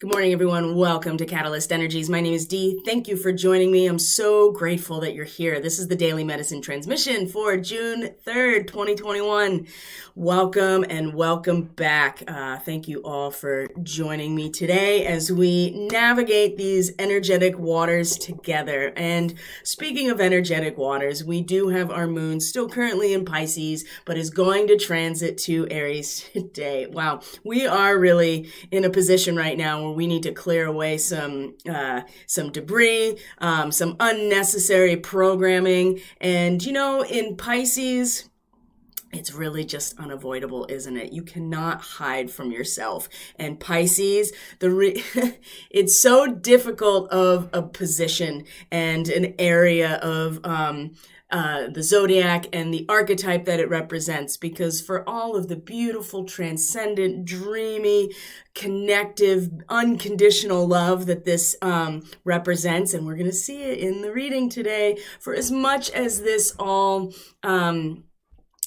Good morning, everyone. Welcome to Catalyst Energies. My name is Dee. Thank you for joining me. I'm so grateful that you're here. This is the Daily Medicine Transmission for June 3rd, 2021. Welcome and welcome back. Thank you all for joining me today as we navigate these energetic waters together. And speaking of energetic waters, we do have our moon still currently in Pisces, but is going to transit to Aries today. Wow, we are really in a position right now where we need to clear away some debris, some unnecessary programming. And, in Pisces, it's really just unavoidable, isn't it? You cannot hide from yourself. And Pisces, it's so difficult of a position and an area of the zodiac and the archetype that it represents, because for all of the beautiful, transcendent, dreamy, connective, unconditional love that this represents, and we're going to see it in the reading today, for as much as this all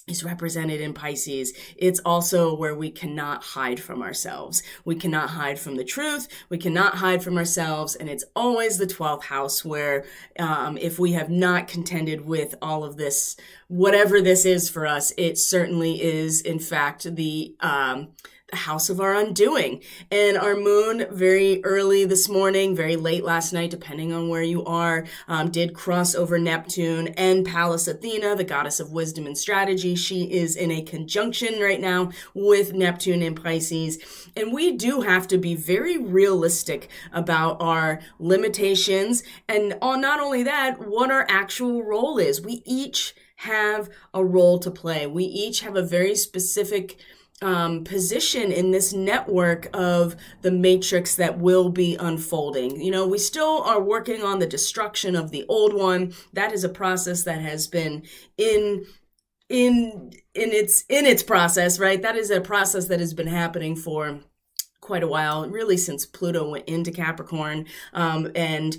is represented in Pisces, it's also where we cannot hide from ourselves. We cannot hide from the truth. We cannot hide from ourselves. And it's always the 12th house where if we have not contended with all of this, whatever this is for us, it certainly is, in fact, the house of our undoing. And our moon very early this morning, very late last night, depending on where you are, did cross over Neptune and Pallas Athena, the goddess of wisdom and strategy. She is in a conjunction right now with Neptune in Pisces. And we do have to be very realistic about our limitations. And not only that, what our actual role is. We each have a role to play. We each have a very specific position in this network of the matrix that will be unfolding. We still are working on the destruction of the old one. That is a process that has been in its process, right? That is a process that has been happening for quite a while, really since Pluto went into Capricorn. And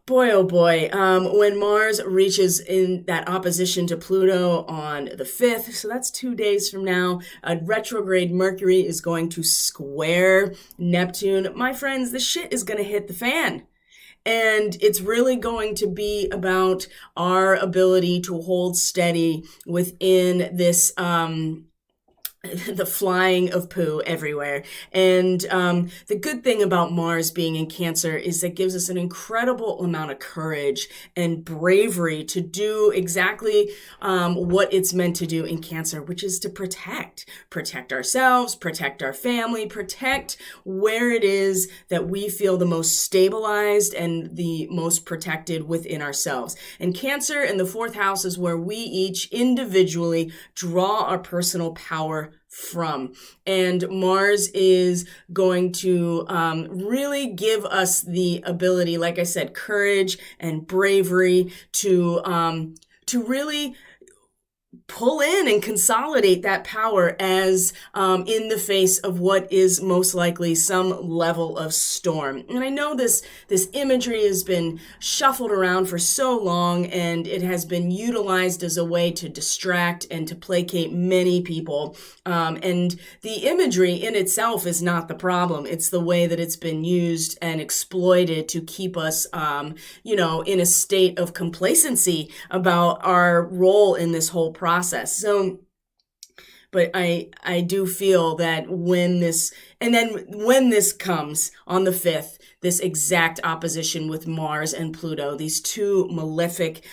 boy, oh boy, when Mars reaches in that opposition to Pluto on the 5th, so that's 2 days from now, a retrograde Mercury is going to square Neptune. My friends, the shit is going to hit the fan. And it's really going to be about our ability to hold steady within this, the flying of poo everywhere. And the good thing about Mars being in Cancer is it gives us an incredible amount of courage and bravery to do exactly what it's meant to do in Cancer, which is to protect ourselves, protect our family, protect where it is that we feel the most stabilized and the most protected within ourselves. And Cancer in the 4th house is where we each individually draw our personal power from. And Mars is going to really give us the ability, like I said, courage and bravery to really pull in and consolidate that power as in the face of what is most likely some level of storm. And I know this imagery has been shuffled around for so long, and it has been utilized as a way to distract and to placate many people. And the imagery in itself is not the problem. It's the way that it's been used and exploited to keep us, in a state of complacency about our role in this whole process. So, but I do feel that when this comes on the 5th, this exact opposition with Mars and Pluto, these two malefic,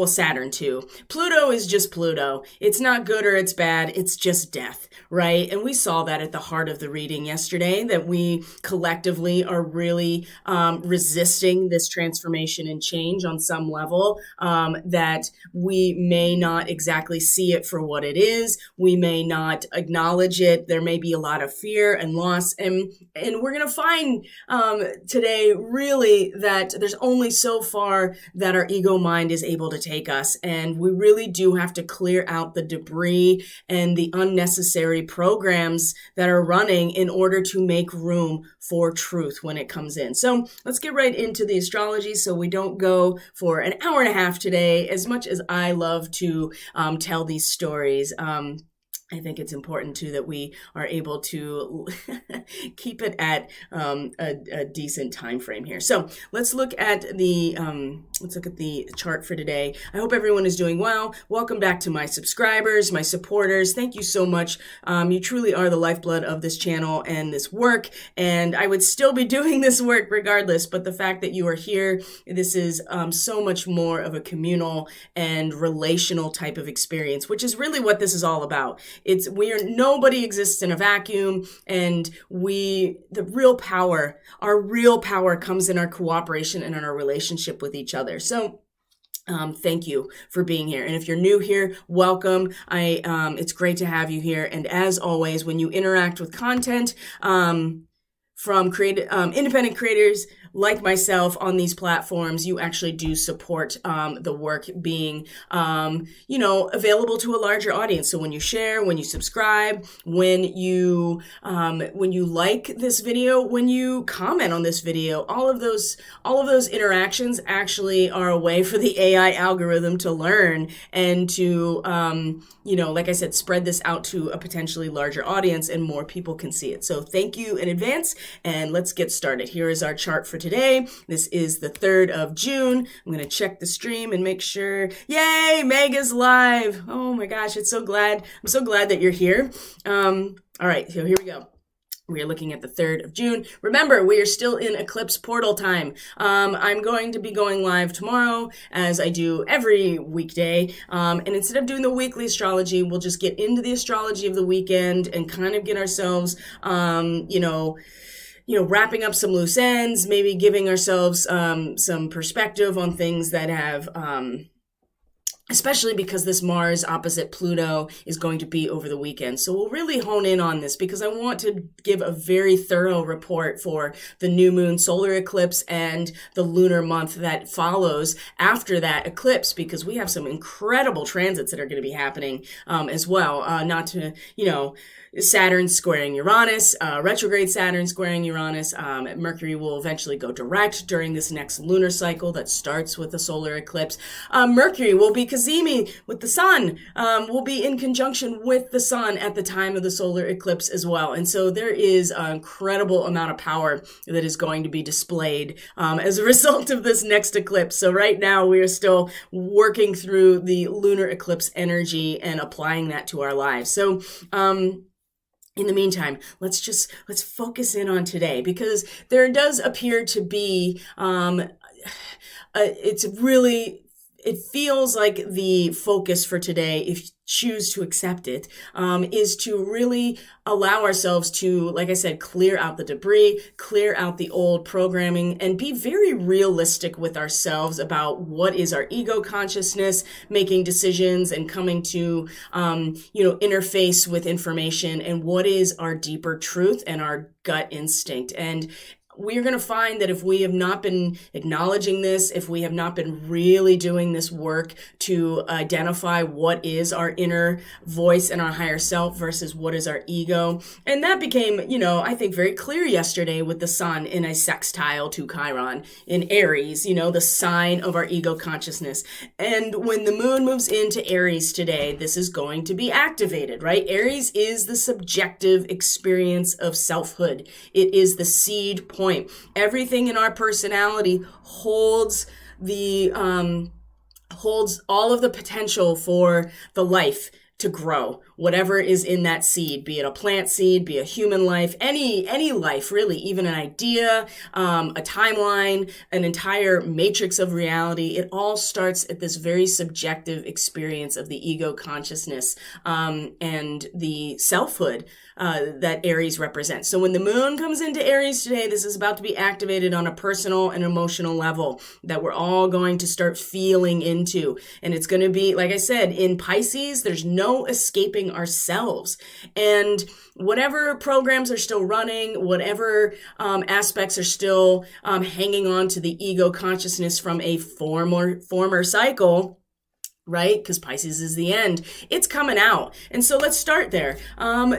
Saturn too. Pluto is just Pluto. It's not good or it's bad. It's just death, right? And we saw that at the heart of the reading yesterday, that we collectively are really resisting this transformation and change on some level, that we may not exactly see it for what it is. We may not acknowledge it. There may be a lot of fear and loss. And we're going to find today really that there's only so far that our ego mind is able to take us. And we really do have to clear out the debris and the unnecessary programs that are running in order to make room for truth when it comes in. So let's get right into the astrology so we don't go for an hour and a half today, as much as I love to tell these stories. I think it's important too that we are able to keep it at a decent time frame here. So let's look at the chart for today. I hope everyone is doing well. Welcome back to my subscribers, my supporters. Thank you so much. You truly are the lifeblood of this channel and this work. And I would still be doing this work regardless. But the fact that you are here, this is so much more of a communal and relational type of experience, which is really what this is all about. Nobody exists in a vacuum, and our real power comes in our cooperation and in our relationship with each other. So thank you for being here. And if you're new here, welcome. It's great to have you here. And as always, when you interact with content, from independent creators like myself on these platforms, you actually do support the work being, available to a larger audience. So when you share, when you subscribe, when you like this video, when you comment on this video, all of those interactions actually are a way for the AI algorithm to learn and to, like I said, spread this out to a potentially larger audience and more people can see it. So thank you in advance, and let's get started. Here is our chart for today. This is the 3rd of June. I'm going to check the stream and make sure. Yay, Mega's live. Oh my gosh, I'm so glad that you're here. All right, so here we go. We are looking at the 3rd of June. Remember, we are still in eclipse portal time. I'm going to be going live tomorrow, as I do every weekday. And instead of doing the weekly astrology, we'll just get into the astrology of the weekend and kind of get ourselves, wrapping up some loose ends, maybe giving ourselves some perspective on things that have, especially because this Mars opposite Pluto is going to be over the weekend. So we'll really hone in on this because I want to give a very thorough report for the new moon solar eclipse and the lunar month that follows after that eclipse, because we have some incredible transits that are going to be happening as well. Saturn squaring Uranus, retrograde Saturn squaring Uranus. Mercury will eventually go direct during this next lunar cycle that starts with the solar eclipse. Mercury will be cazimi with the sun, will be in conjunction with the sun at the time of the solar eclipse as well. And so there is an incredible amount of power that is going to be displayed as a result of this next eclipse. So right now we are still working through the lunar eclipse energy and applying that to our lives. So, in the meantime, let's focus in on today, because there does appear to be, it feels like the focus for today, if you choose to accept it, is to really allow ourselves to, like I said, clear out the debris, clear out the old programming, and be very realistic with ourselves about what is our ego consciousness, making decisions and coming to, interface with information, and what is our deeper truth and our gut instinct. And we're going to find that if we have not been acknowledging this, if we have not been really doing this work to identify what is our inner voice and our higher self versus what is our ego. And that became, I think very clear yesterday with the sun in a sextile to Chiron in Aries, the sign of our ego consciousness. And when the moon moves into Aries today, this is going to be activated, right? Aries is the subjective experience of selfhood. It is the seed point. Everything in our personality holds all of the potential for the life to grow, whatever is in that seed, be it a plant seed, be a human life, any life really, even an idea, a timeline, an entire matrix of reality. It all starts at this very subjective experience of the ego consciousness and the selfhood that Aries represents. So when the moon comes into Aries today, this is about to be activated on a personal and emotional level that we're all going to start feeling into. And it's going to be, like I said, in Pisces, there's no escaping ourselves. And whatever programs are still running, whatever aspects are still hanging on to the ego consciousness from a former cycle, right? Because Pisces is the end. It's coming out. And so let's start there.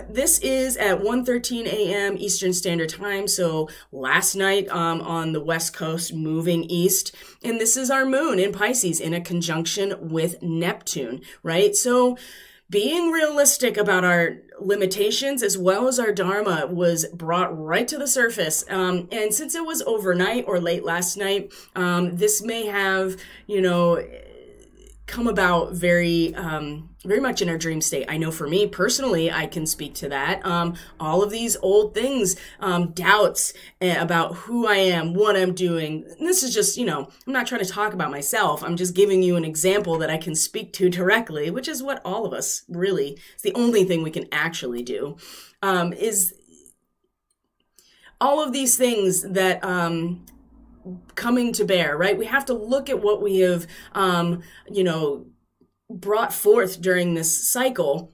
This is at 1:13 a.m. Eastern Standard Time. So last night on the West Coast, moving east. And this is our moon in Pisces in a conjunction with Neptune, right? So being realistic about our limitations as well as our dharma was brought right to the surface. And since it was overnight or late last night, this may have, come about very much in our dream state. I know for me personally, I can speak to that. All of these old things, doubts about who I am, what I'm doing. And this is just, I'm not trying to talk about myself. I'm just giving you an example that I can speak to directly, which is what all of us really, it's the only thing we can actually do, is all of these things that, coming to bear, right? We have to look at what we have, brought forth during this cycle,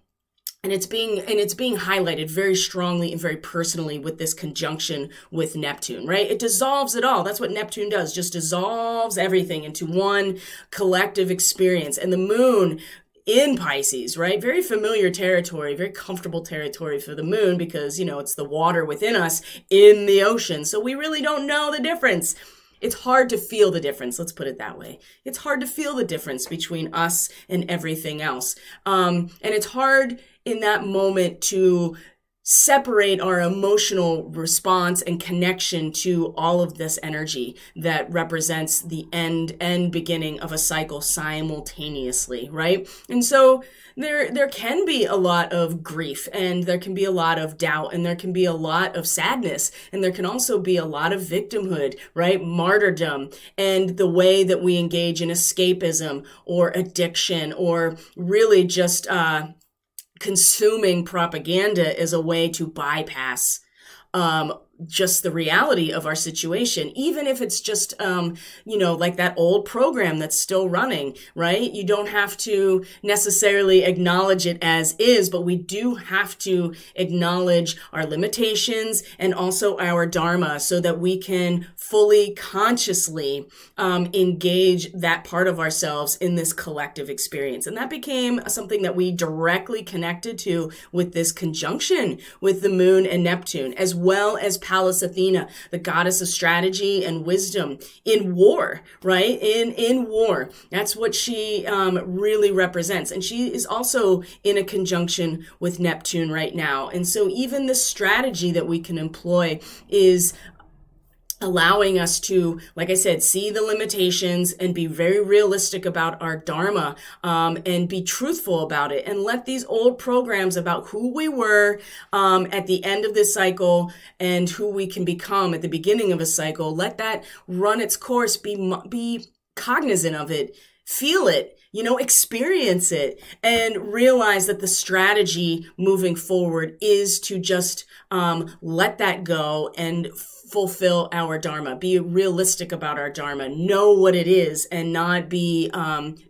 and it's being highlighted very strongly and very personally with this conjunction with Neptune, right? It dissolves it all. That's what Neptune does, just dissolves everything into one collective experience. And the moon in Pisces, right? Very familiar territory, very comfortable territory for the moon because, it's the water within us in the ocean. So we really don't know the difference. It's hard to feel the difference. Let's put it that way. It's hard to feel the difference between us and everything else. And it's hard in that moment to separate our emotional response and connection to all of this energy that represents the end and beginning of a cycle simultaneously, right? And so there can be a lot of grief, and there can be a lot of doubt, and there can be a lot of sadness, and there can also be a lot of victimhood, right? Martyrdom, and the way that we engage in escapism or addiction, or really just consuming propaganda as a way to bypass just the reality of our situation, even if it's just, like that old program that's still running, right? You don't have to necessarily acknowledge it as is, but we do have to acknowledge our limitations and also our dharma so that we can fully consciously engage that part of ourselves in this collective experience. And that became something that we directly connected to with this conjunction with the moon and Neptune, as well as Pallas Athena, the goddess of strategy and wisdom in war, right? In war. That's what she really represents. And she is also in a conjunction with Neptune right now. And so even the strategy that we can employ is allowing us to, like I said, see the limitations and be very realistic about our dharma, and be truthful about it, and let these old programs about who we were at the end of this cycle and who we can become at the beginning of a cycle, let that run its course, be cognizant of it, feel it, experience it, and realize that the strategy moving forward is to just let that go and fulfill our dharma, be realistic about our dharma, know what it is, and not be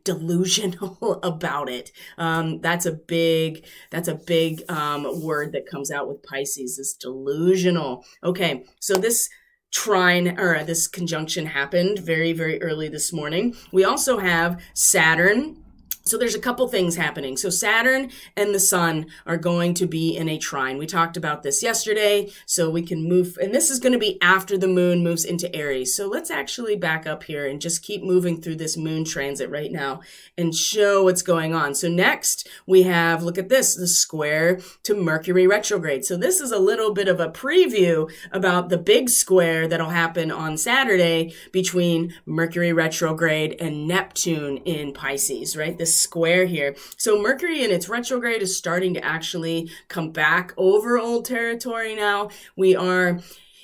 delusional about it. That's a big word that comes out with Pisces, is delusional. Okay, so this trine, or this conjunction, happened very, very early this morning. We also have Saturn. So there's a couple things happening. So Saturn and the sun are going to be in a trine. We talked about this yesterday, so we can move, and this is going to be after the moon moves into Aries. So let's actually back up here and just keep moving through this moon transit right now and show what's going on. So next we have, look at this, the square to Mercury retrograde. So this is a little bit of a preview about the big square that'll happen on Saturday between Mercury retrograde and Neptune in Pisces, right? This square here. So Mercury in its retrograde is starting to actually come back over old territory now. We are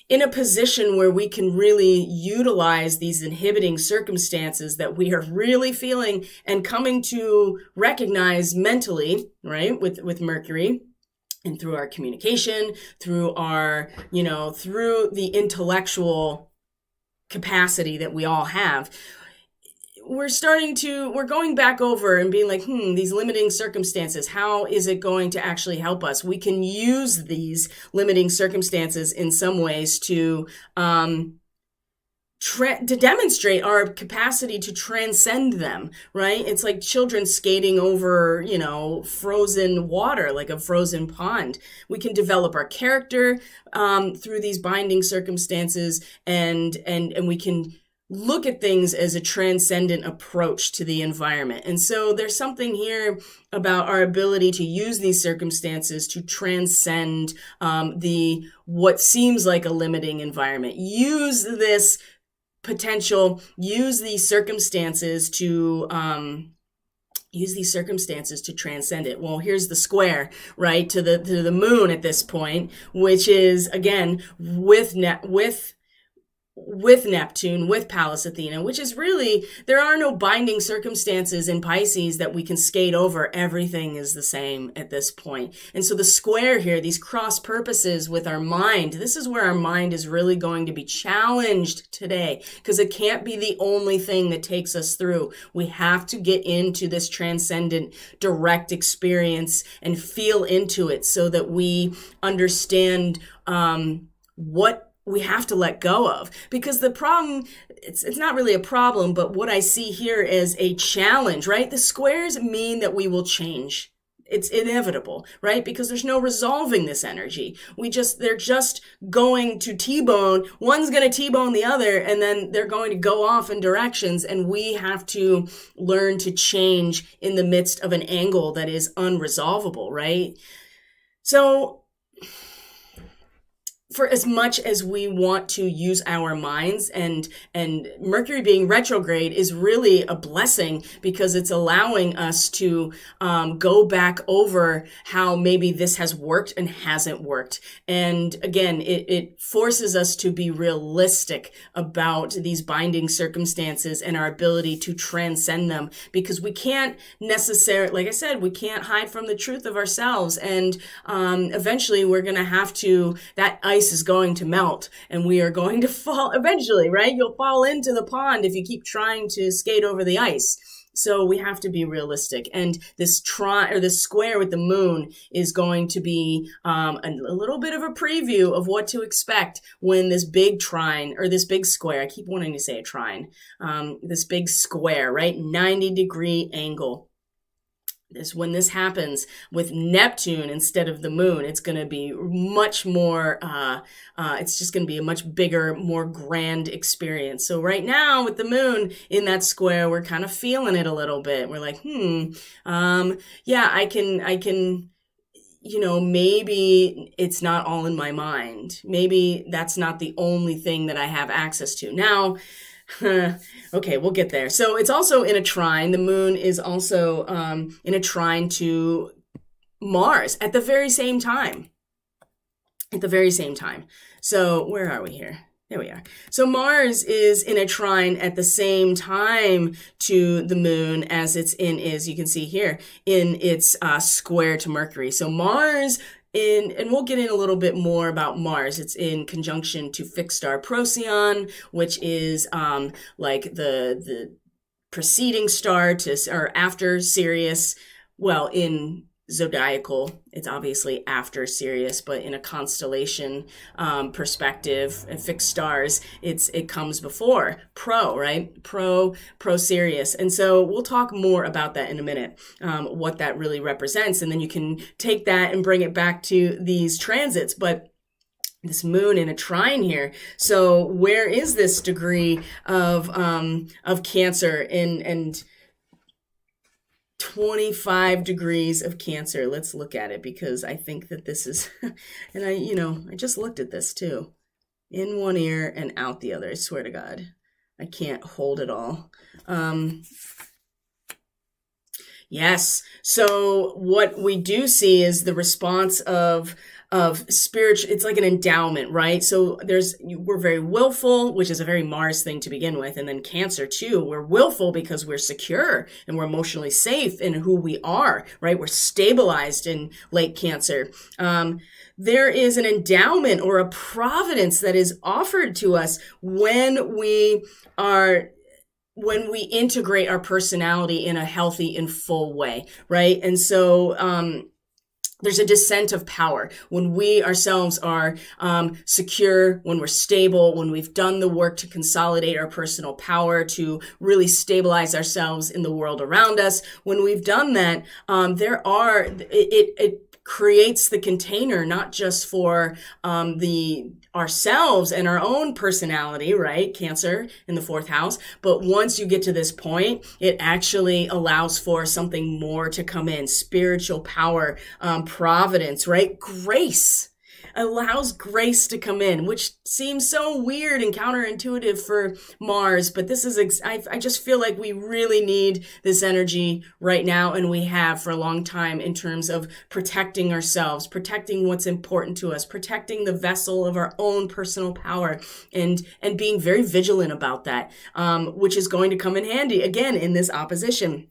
in a position where we can really utilize these inhibiting circumstances that we are really feeling and coming to recognize mentally, right? With Mercury. And through our communication, through our, through the intellectual capacity that we all have, we're going back over and being like, these limiting circumstances, how is it going to actually help us? We can use these limiting circumstances in some ways to demonstrate our capacity to transcend them, right? It's like children skating over, frozen water, like a frozen pond. We can develop our character through these binding circumstances, and we can look at things as a transcendent approach to the environment. And so there's something here about our ability to use these circumstances to transcend what seems like a limiting environment. Use this potential, use these circumstances to transcend it. Well, here's the square, right, to the moon at this point, which is again with Neptune, with Pallas Athena, which is really, there are no binding circumstances in Pisces that we can skate over. Everything is the same at this point. And so the square here, these cross purposes with our mind, this is where our mind is really going to be challenged today, because it can't be the only thing that takes us through. We have to get into this transcendent, direct experience and feel into it so that we understand what we have to let go of. Because the problem, it's not really a problem, but what I see here is a challenge, right? The squares mean that we will change. It's inevitable, right? Because there's no resolving this energy. They're just going to T-bone. One's going to T-bone the other, and then they're going to go off in directions, and we have to learn to change in the midst of an angle that is unresolvable, right? So, for as much as we want to use our minds, and Mercury being retrograde is really a blessing, because it's allowing us to go back over how maybe this has worked and hasn't worked. And again, it forces us to be realistic about these binding circumstances and our ability to transcend them, because we can't necessarily, like I said, we can't hide from the truth of ourselves. And eventually we're going to have to, that ice is going to melt, and we are going to fall eventually, right? You'll fall into the pond if you keep trying to skate over the ice. So we have to be realistic. And this this square with the moon is going to be a little bit of a preview of what to expect when this big trine, or this big square, I keep wanting to say a trine, this big square, right? 90-degree angle. When this happens with Neptune instead of the moon, it's going to be much more, it's just going to be a much bigger, more grand experience. So right now with the moon in that square, we're kind of feeling it a little bit. We're like, yeah, I can, maybe it's not all in my mind. Maybe that's not the only thing that I have access to. Now, okay, we'll get there. So it's also in a trine. The moon is also in a trine to Mars at the very same time. So where are we here? There we are. So Mars is in a trine at the same time to the moon as it's you can see here, in its square to Mercury. So Mars, and we'll get in a little bit more about Mars. It's in conjunction to fixed star Procyon, which is like the preceding star or after Sirius. Well, in zodiacal, it's obviously after Sirius, but in a constellation perspective, fixed stars, it comes before right? Pro Sirius. And so we'll talk more about that in a minute, what that really represents. And then you can take that and bring it back to these transits. But this moon in a trine here. So where is this degree of Cancer and 25 degrees of Cancer? Let's look at it, because I think that this is, and I just looked at this too. In one ear and out the other. I swear to God, I can't hold it all. Yes. So what we do see is the response of spiritual, it's like an endowment, right? So we're very willful, which is a very Mars thing to begin with. And then Cancer too, we're willful because we're secure and we're emotionally safe in who we are, right? We're stabilized in late Cancer. There is an endowment or a providence that is offered to us when we integrate our personality in a healthy and full way, right? And so, there's a descent of power when we ourselves are secure, when we're stable, when we've done the work to consolidate our personal power, to really stabilize ourselves in the world around us. When we've done that, it creates the container, not just for the ourselves and our own personality, right? Cancer in the 4th house. But once you get to this point, it actually allows for something more to come in. Spiritual power, providence, right? Grace allows grace to come in, which seems so weird and counterintuitive for Mars. But this is, I just feel like we really need this energy right now. And we have for a long time in terms of protecting ourselves, protecting what's important to us, protecting the vessel of our own personal power, and being very vigilant about that, which is going to come in handy again in this opposition.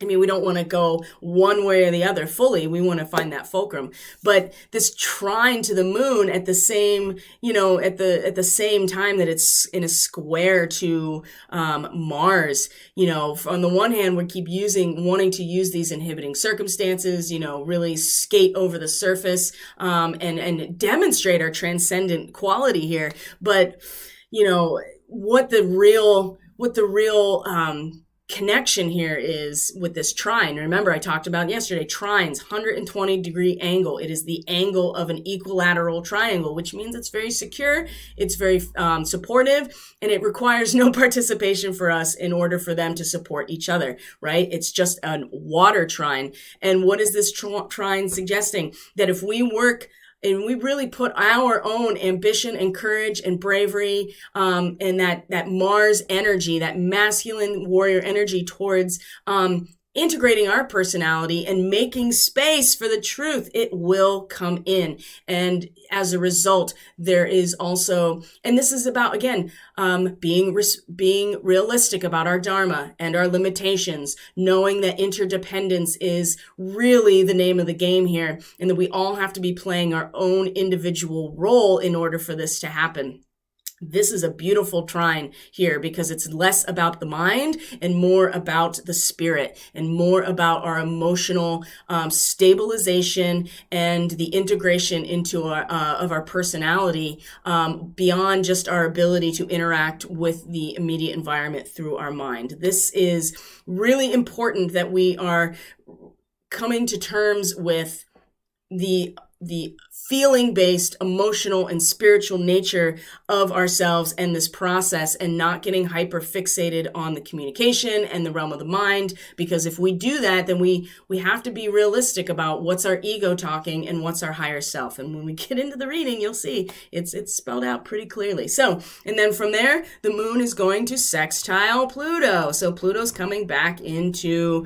I mean, we don't want to go one way or the other fully. We want to find that fulcrum. But this trine to the moon at the same, at the same time that it's in a square to Mars, on the one hand, we keep wanting to use these inhibiting circumstances, really skate over the surface, and demonstrate our transcendent quality here. But, what the real connection here is with this trine. Remember, I talked about yesterday, trines, 120-degree angle. It is the angle of an equilateral triangle, which means it's very secure, it's very supportive, and it requires no participation for us in order for them to support each other, right? It's just a water trine. And what is this trine suggesting? That if we work and we really put our own ambition and courage and bravery, and that Mars energy, that masculine warrior energy towards, integrating our personality and making space for the truth, it will come in. And as a result, there is also, and this is about, again, being realistic about our dharma and our limitations, knowing that interdependence is really the name of the game here, and that we all have to be playing our own individual role in order for this to happen. This is a beautiful trine here because it's less about the mind and more about the spirit and more about our emotional stabilization and the integration into our personality, beyond just our ability to interact with the immediate environment through our mind. This is really important that we are coming to terms with the feeling-based, emotional, and spiritual nature of ourselves and this process, and not getting hyper-fixated on the communication and the realm of the mind. Because if we do that, then we have to be realistic about what's our ego talking and what's our higher self. And when we get into the reading, you'll see it's spelled out pretty clearly. So, and then from there, the moon is going to sextile Pluto. So Pluto's coming back into,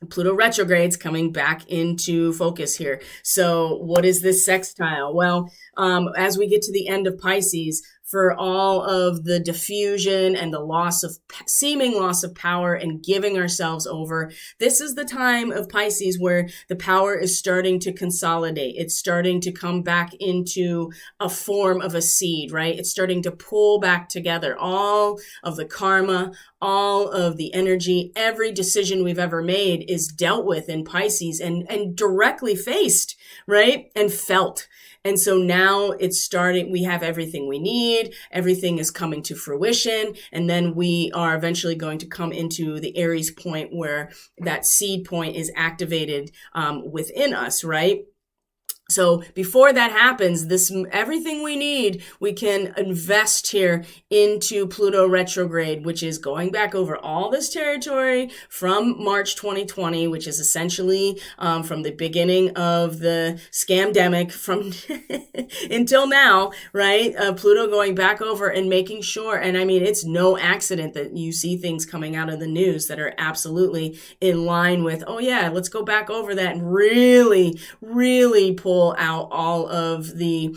Pluto retrograde's coming back into focus here. So what is this sextile? Well, as we get to the end of Pisces, for all of the diffusion and the seeming loss of power and giving ourselves over, this is the time of Pisces where the power is starting to consolidate. It's starting to come back into a form of a seed, right? It's starting to pull back together all of the karma, all of the energy. Every decision we've ever made is dealt with in Pisces and directly faced, right? And felt. And so now it's starting, we have everything we need, everything is coming to fruition, and then we are eventually going to come into the Aries point where that seed point is activated within us, right? So before that happens, everything we need, we can invest here into Pluto retrograde, which is going back over all this territory from March 2020, which is essentially from the beginning of the scamdemic from until now, right? Pluto going back over and making sure, and I mean, it's no accident that you see things coming out of the news that are absolutely in line with, oh yeah, let's go back over that and really, really pull out all of the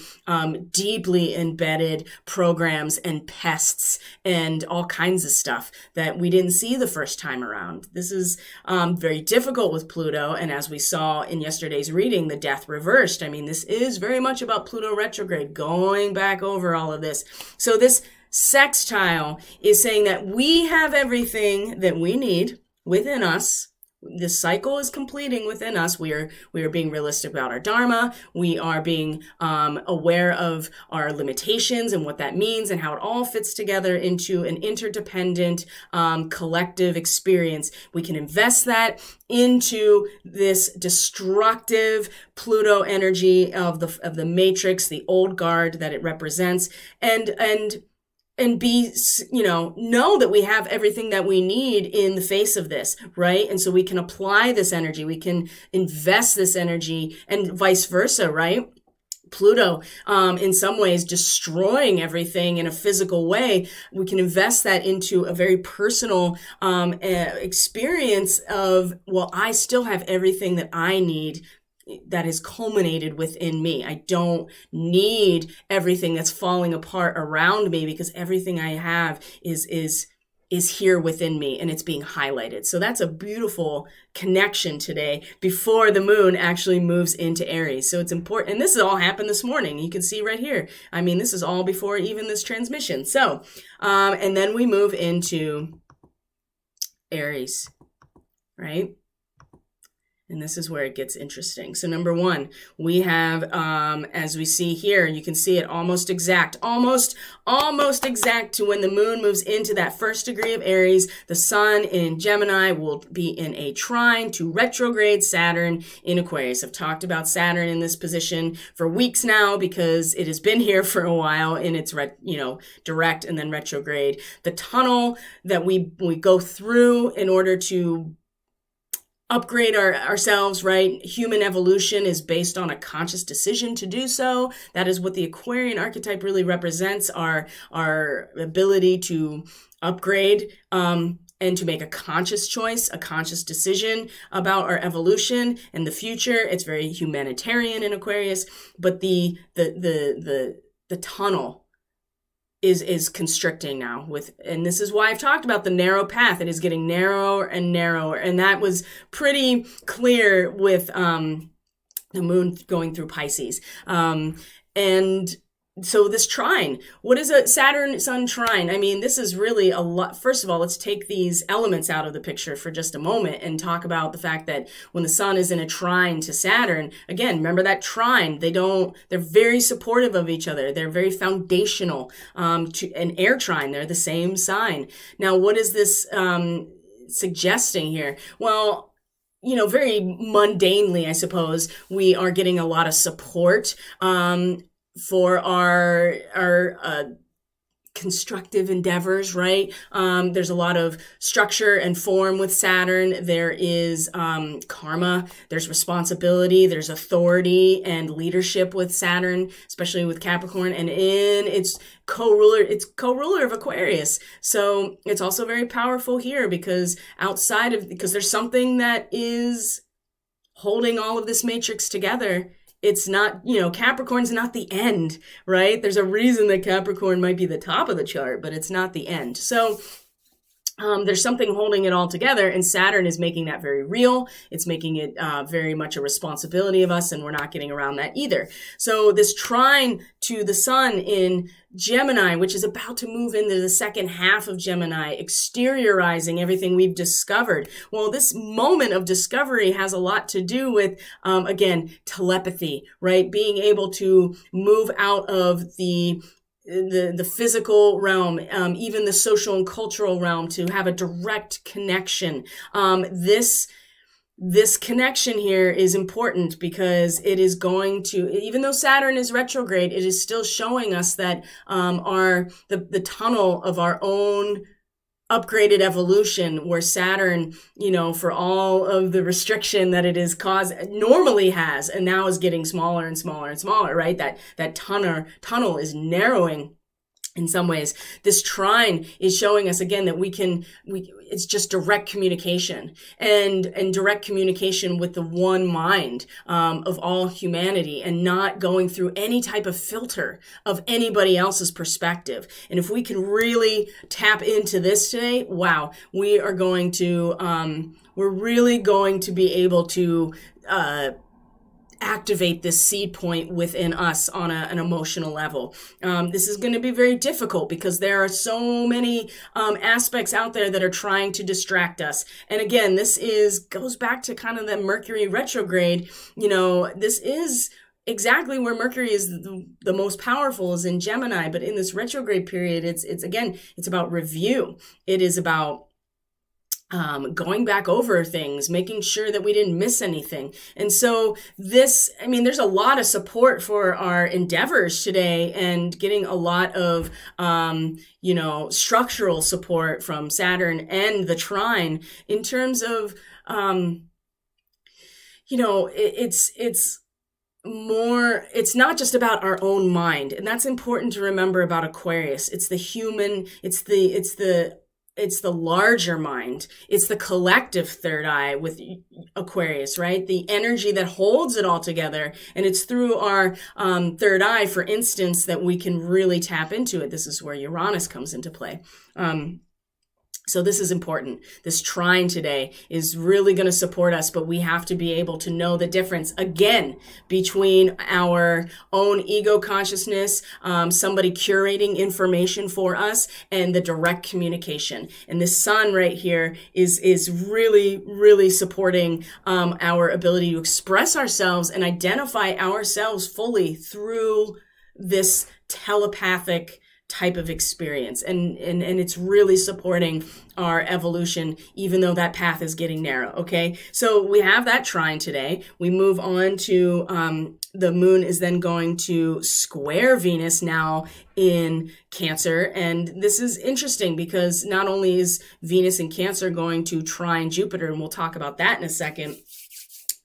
deeply embedded programs and pests and all kinds of stuff that we didn't see the first time around. This is very difficult with Pluto, and as we saw in yesterday's reading, the death reversed. I mean, this is very much about Pluto retrograde, going back over all of this. So this sextile is saying that we have everything that we need within us. This cycle is completing within us. We are being realistic about our dharma. We are being aware of our limitations and what that means and how it all fits together into an interdependent collective experience. We can invest that into this destructive Pluto energy of the matrix, the old guard that it represents, and be, know that we have everything that we need in the face of this, right? And so we can apply this energy, we can invest this energy, and vice versa, right? Pluto, in some ways, destroying everything in a physical way. We can invest that into a very personal experience of, well, I still have everything that I need that is culminated within me. I don't need everything that's falling apart around me, because everything I have is here within me, and it's being highlighted. So that's a beautiful connection today before the moon actually moves into Aries. So it's important. And this has all happened this morning. You can see right here. I mean, this is all before even this transmission. So, and then we move into Aries, right? And this is where it gets interesting. So number one, we have, as we see here, you can see it almost exact to when the moon moves into that first degree of Aries. The sun in Gemini will be in a trine to retrograde Saturn in Aquarius. I've talked about Saturn in this position for weeks now because it has been here for a while in its, direct and then retrograde. The tunnel that we go through in order to upgrade ourselves, right? Human evolution is based on a conscious decision to do so. That is what the Aquarian archetype really represents, our ability to upgrade and to make a conscious choice, a conscious decision about our evolution and the future. It's very humanitarian in Aquarius, but the tunnel is constricting now and this is why I've talked about the narrow path. It is getting narrower and narrower. And that was pretty clear with, the moon going through Pisces. And so this trine, what is a Saturn Sun trine? I mean, this is really a lot. First of all, let's take these elements out of the picture for just a moment and talk about the fact that when the sun is in a trine to Saturn, again, remember that trine, they're very supportive of each other. They're very foundational, to an air trine. They're the same sign. Now, what is this, suggesting here? Well, very mundanely, I suppose, we are getting a lot of support, for our constructive endeavors, right? There's a lot of structure and form with Saturn. There is karma, there's responsibility, there's authority and leadership with Saturn, especially with Capricorn, and in its co-ruler of Aquarius. So it's also very powerful here because there's something that is holding all of this matrix together. It's not, Capricorn's not the end, right? There's a reason that Capricorn might be the top of the chart, but it's not the end. So there's something holding it all together, and Saturn is making that very real. It's making it very much a responsibility of us, and we're not getting around that either. So this trine to the sun in Gemini, which is about to move into the second half of Gemini, exteriorizing everything we've discovered. Well, this moment of discovery has a lot to do with, again, telepathy, right? Being able to move out of the physical realm, even the social and cultural realm, to have a direct connection. This connection here is important because it is going to, even though Saturn is retrograde, it is still showing us that the tunnel of our own upgraded evolution, where Saturn, for all of the restriction that it is normally has, and now is getting smaller and smaller and smaller, right? That tunnel is narrowing in some ways. This trine is showing us again that it's just direct communication and direct communication with the one mind, of all humanity, and not going through any type of filter of anybody else's perspective. And if we can really tap into this today, wow, we're really going to be able to, activate this seed point within us on an emotional level. This is going to be very difficult because there are so many aspects out there that are trying to distract us. And again, this goes back to kind of the Mercury retrograde. This is exactly where Mercury is the most powerful, is in Gemini. But in this retrograde period, it's about review. It is about going back over things, making sure that we didn't miss anything. And so there's a lot of support for our endeavors today, and getting a lot of, structural support from Saturn and the Trine in terms of, it's not just about our own mind. And that's important to remember about Aquarius. It's the human, it's the larger mind. It's the collective third eye with Aquarius, right? The energy that holds it all together. And it's through our third eye, for instance, that we can really tap into it. This is where Uranus comes into play. So this is important. This trine today is really going to support us, but we have to be able to know the difference, again, between our own ego consciousness, somebody curating information for us, and the direct communication. And this sun right here is really, really supporting our ability to express ourselves and identify ourselves fully through this telepathic type of experience. And it's really supporting our evolution, even though that path is getting narrow. Okay. So we have that trine today. We move on to, the moon is then going to square Venus now in Cancer. And this is interesting because not only is Venus in Cancer going to trine Jupiter, and we'll talk about that in a second,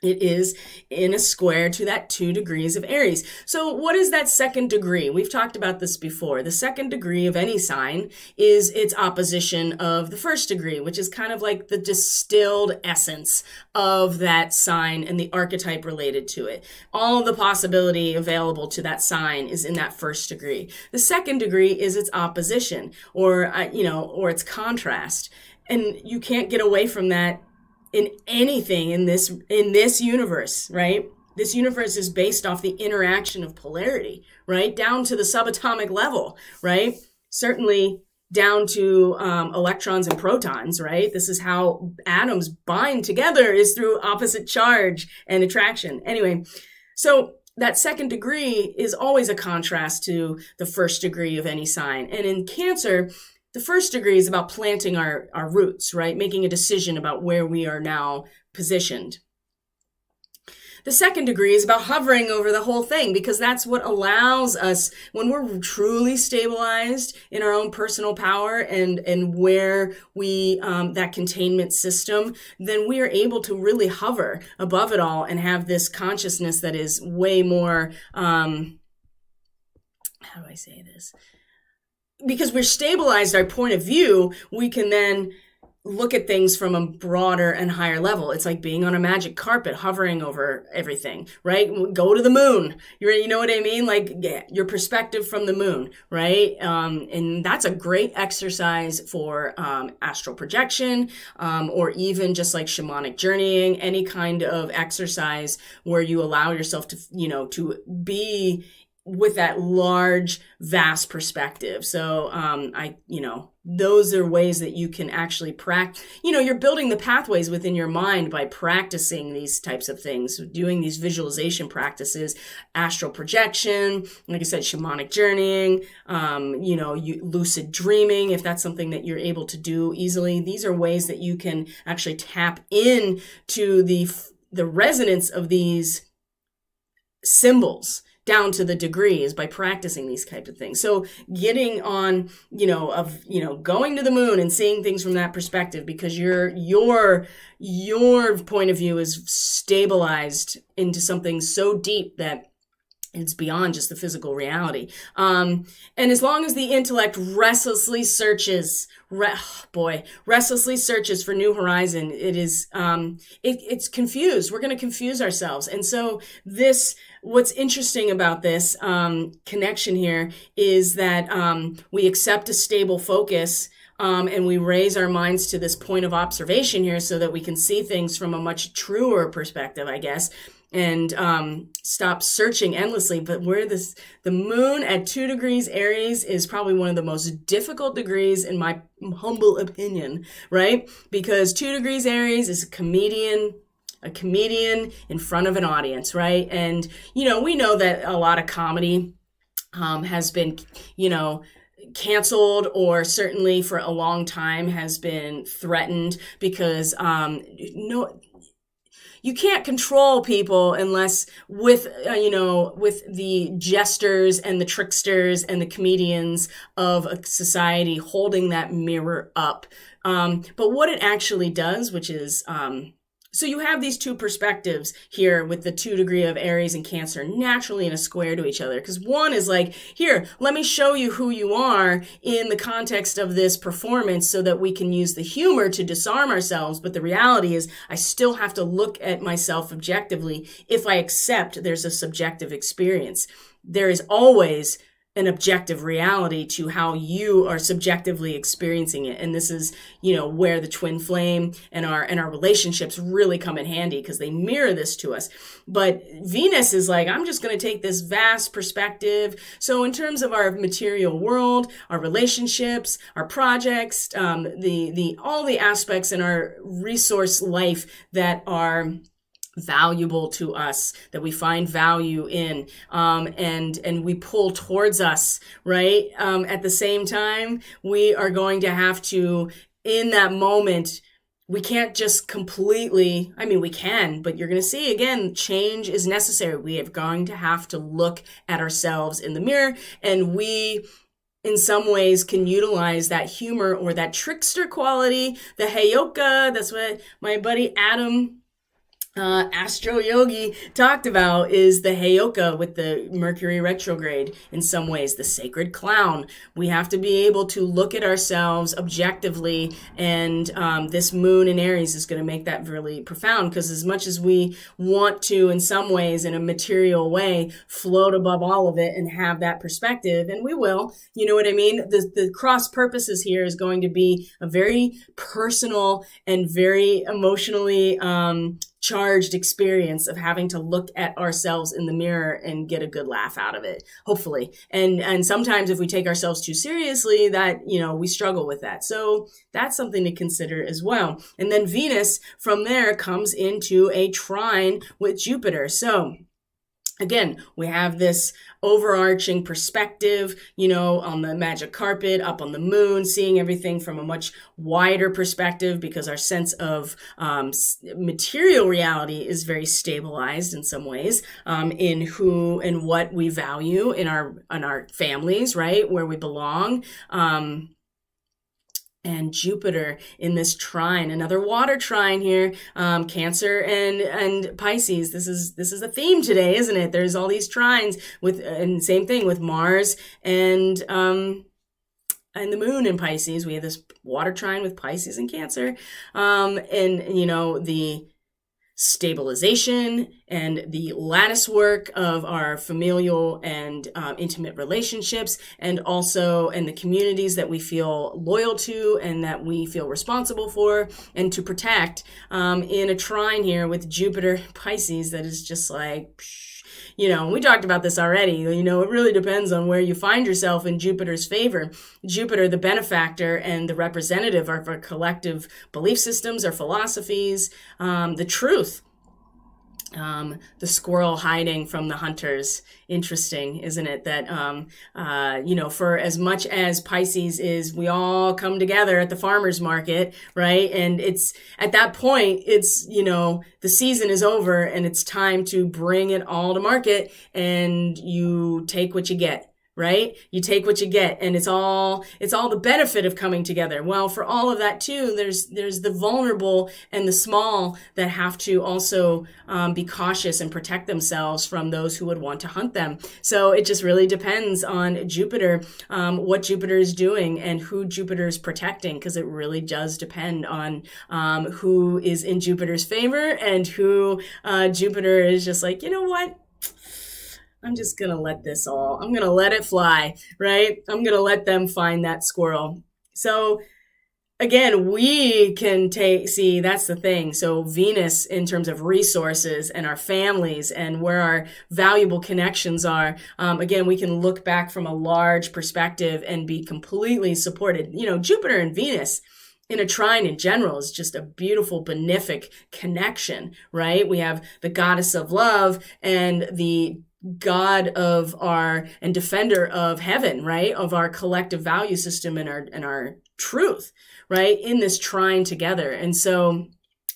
it is in a square to that 2 degrees of Aries. So what is that second degree? We've talked about this before. The second degree of any sign is its opposition of the first degree, which is kind of like the distilled essence of that sign and the archetype related to it. All of the possibility available to that sign is in that first degree. The second degree is its opposition, or its contrast. And you can't get away from that in anything in this universe, right? This universe is based off the interaction of polarity, right? Down to the subatomic level, right? Certainly down to electrons and protons, right? This is how atoms bind together, is through opposite charge and attraction. Anyway, so that second degree is always a contrast to the first degree of any sign. And in Cancer, the first degree is about planting our roots, right? Making a decision about where we are now positioned. The second degree is about hovering over the whole thing, because that's what allows us, when we're truly stabilized in our own personal power and where we, that containment system, then we are able to really hover above it all and have this consciousness that is way more, how do I say this? Because we're stabilized our point of view, we can then look at things from a broader and higher level. It's like being on a magic carpet, hovering over everything, right? Go to the moon. You know what I mean? Like, yeah, your perspective from the moon, right? And that's a great exercise for astral projection, or even just like shamanic journeying, any kind of exercise where you allow yourself to, to be with that large, vast perspective. So, those are ways that you can actually practice, you're building the pathways within your mind by practicing these types of things, doing these visualization practices, astral projection, like I said, shamanic journeying, lucid dreaming, if that's something that you're able to do easily. These are ways that you can actually tap in to the resonance of these symbols down to the degrees by practicing these types of things. So getting on, going to the moon and seeing things from that perspective, because your point of view is stabilized into something so deep that it's beyond just the physical reality. And as long as the intellect restlessly searches for new horizon, it is, it's confused. We're going to confuse ourselves. And so what's interesting about this, connection here is that, we accept a stable focus, and we raise our minds to this point of observation here so that we can see things from a much truer perspective, I guess. and stop searching endlessly. But the moon at 2 degrees Aries is probably one of the most difficult degrees in my humble opinion, right? Because 2 degrees Aries is a comedian in front of an audience, right? And, we know that a lot of comedy has been, canceled, or certainly for a long time has been threatened, because you can't control people unless with the jesters and the tricksters and the comedians of a society holding that mirror up. But what it actually does, which is, so you have these two perspectives here with the 2 degree of Aries and Cancer naturally in a square to each other. Because one is like, here, let me show you who you are in the context of this performance so that we can use the humor to disarm ourselves. But the reality is I still have to look at myself objectively if I accept there's a subjective experience. There is always an objective reality to how you are subjectively experiencing it. And this is, where the twin flame and our relationships really come in handy, because they mirror this to us. But Venus is like, I'm just going to take this vast perspective. So in terms of our material world, our relationships, our projects, all the aspects in our resource life that are valuable to us, that we find value in, and we pull towards us, right? At the same time, we are going to have to, in that moment, we can't just completely, we can, but you're going to see again, change is necessary. We are going to have to look at ourselves in the mirror, and we, in some ways, can utilize that humor or that trickster quality, the heyoka. That's what my buddy Adam Astro Yogi talked about, is the heyoka with the Mercury retrograde, in some ways the sacred clown. We have to be able to look at ourselves objectively, and this moon in Aries is going to make that really profound, because as much as we want to, in some ways, in a material way, float above all of it and have that perspective, and we will, you know what I mean? The cross purposes here is going to be a very personal and very emotionally charged experience of having to look at ourselves in the mirror and get a good laugh out of it, hopefully. And sometimes if we take ourselves too seriously, that, we struggle with that. So that's something to consider as well. And then Venus from there comes into a trine with Jupiter. So again, we have this overarching perspective, on the magic carpet, up on the moon, seeing everything from a much wider perspective, because our sense of material reality is very stabilized in some ways, in who and what we value in our families, right, where we belong. And Jupiter in this trine, another water trine here, Cancer and Pisces. This is a theme today, isn't it? There's all these trines and same thing with Mars and the moon in Pisces. We have this water trine with Pisces and Cancer, and the stabilization and the lattice work of our familial and intimate relationships, and also in the communities that we feel loyal to and that we feel responsible for and to protect, in a trine here with Jupiter Pisces that is just like, we talked about this already. It really depends on where you find yourself in Jupiter's favor. Jupiter, the benefactor and the representative of our collective belief systems, our philosophies, the truth. The squirrel hiding from the hunters. Interesting, isn't it? That, for as much as Pisces is, we all come together at the farmer's market, right? And it's at that point, it's, the season is over and it's time to bring it all to market, and you take what you get. Right? You take what you get, and it's all the benefit of coming together. Well, for all of that too, there's the vulnerable and the small that have to also be cautious and protect themselves from those who would want to hunt them. So it just really depends on Jupiter, what Jupiter is doing and who Jupiter is protecting, because it really does depend on who is in Jupiter's favor and who Jupiter is just like, you know what? I'm just going to I'm going to let it fly, right? I'm going to let them find that squirrel. So again, we can see, that's the thing. So Venus, in terms of resources and our families and where our valuable connections are, again, we can look back from a large perspective and be completely supported. Jupiter and Venus in a trine in general is just a beautiful, benefic connection, right? We have the goddess of love and the God of and defender of heaven, right? Of our collective value system and our truth, right? In this trine together. And so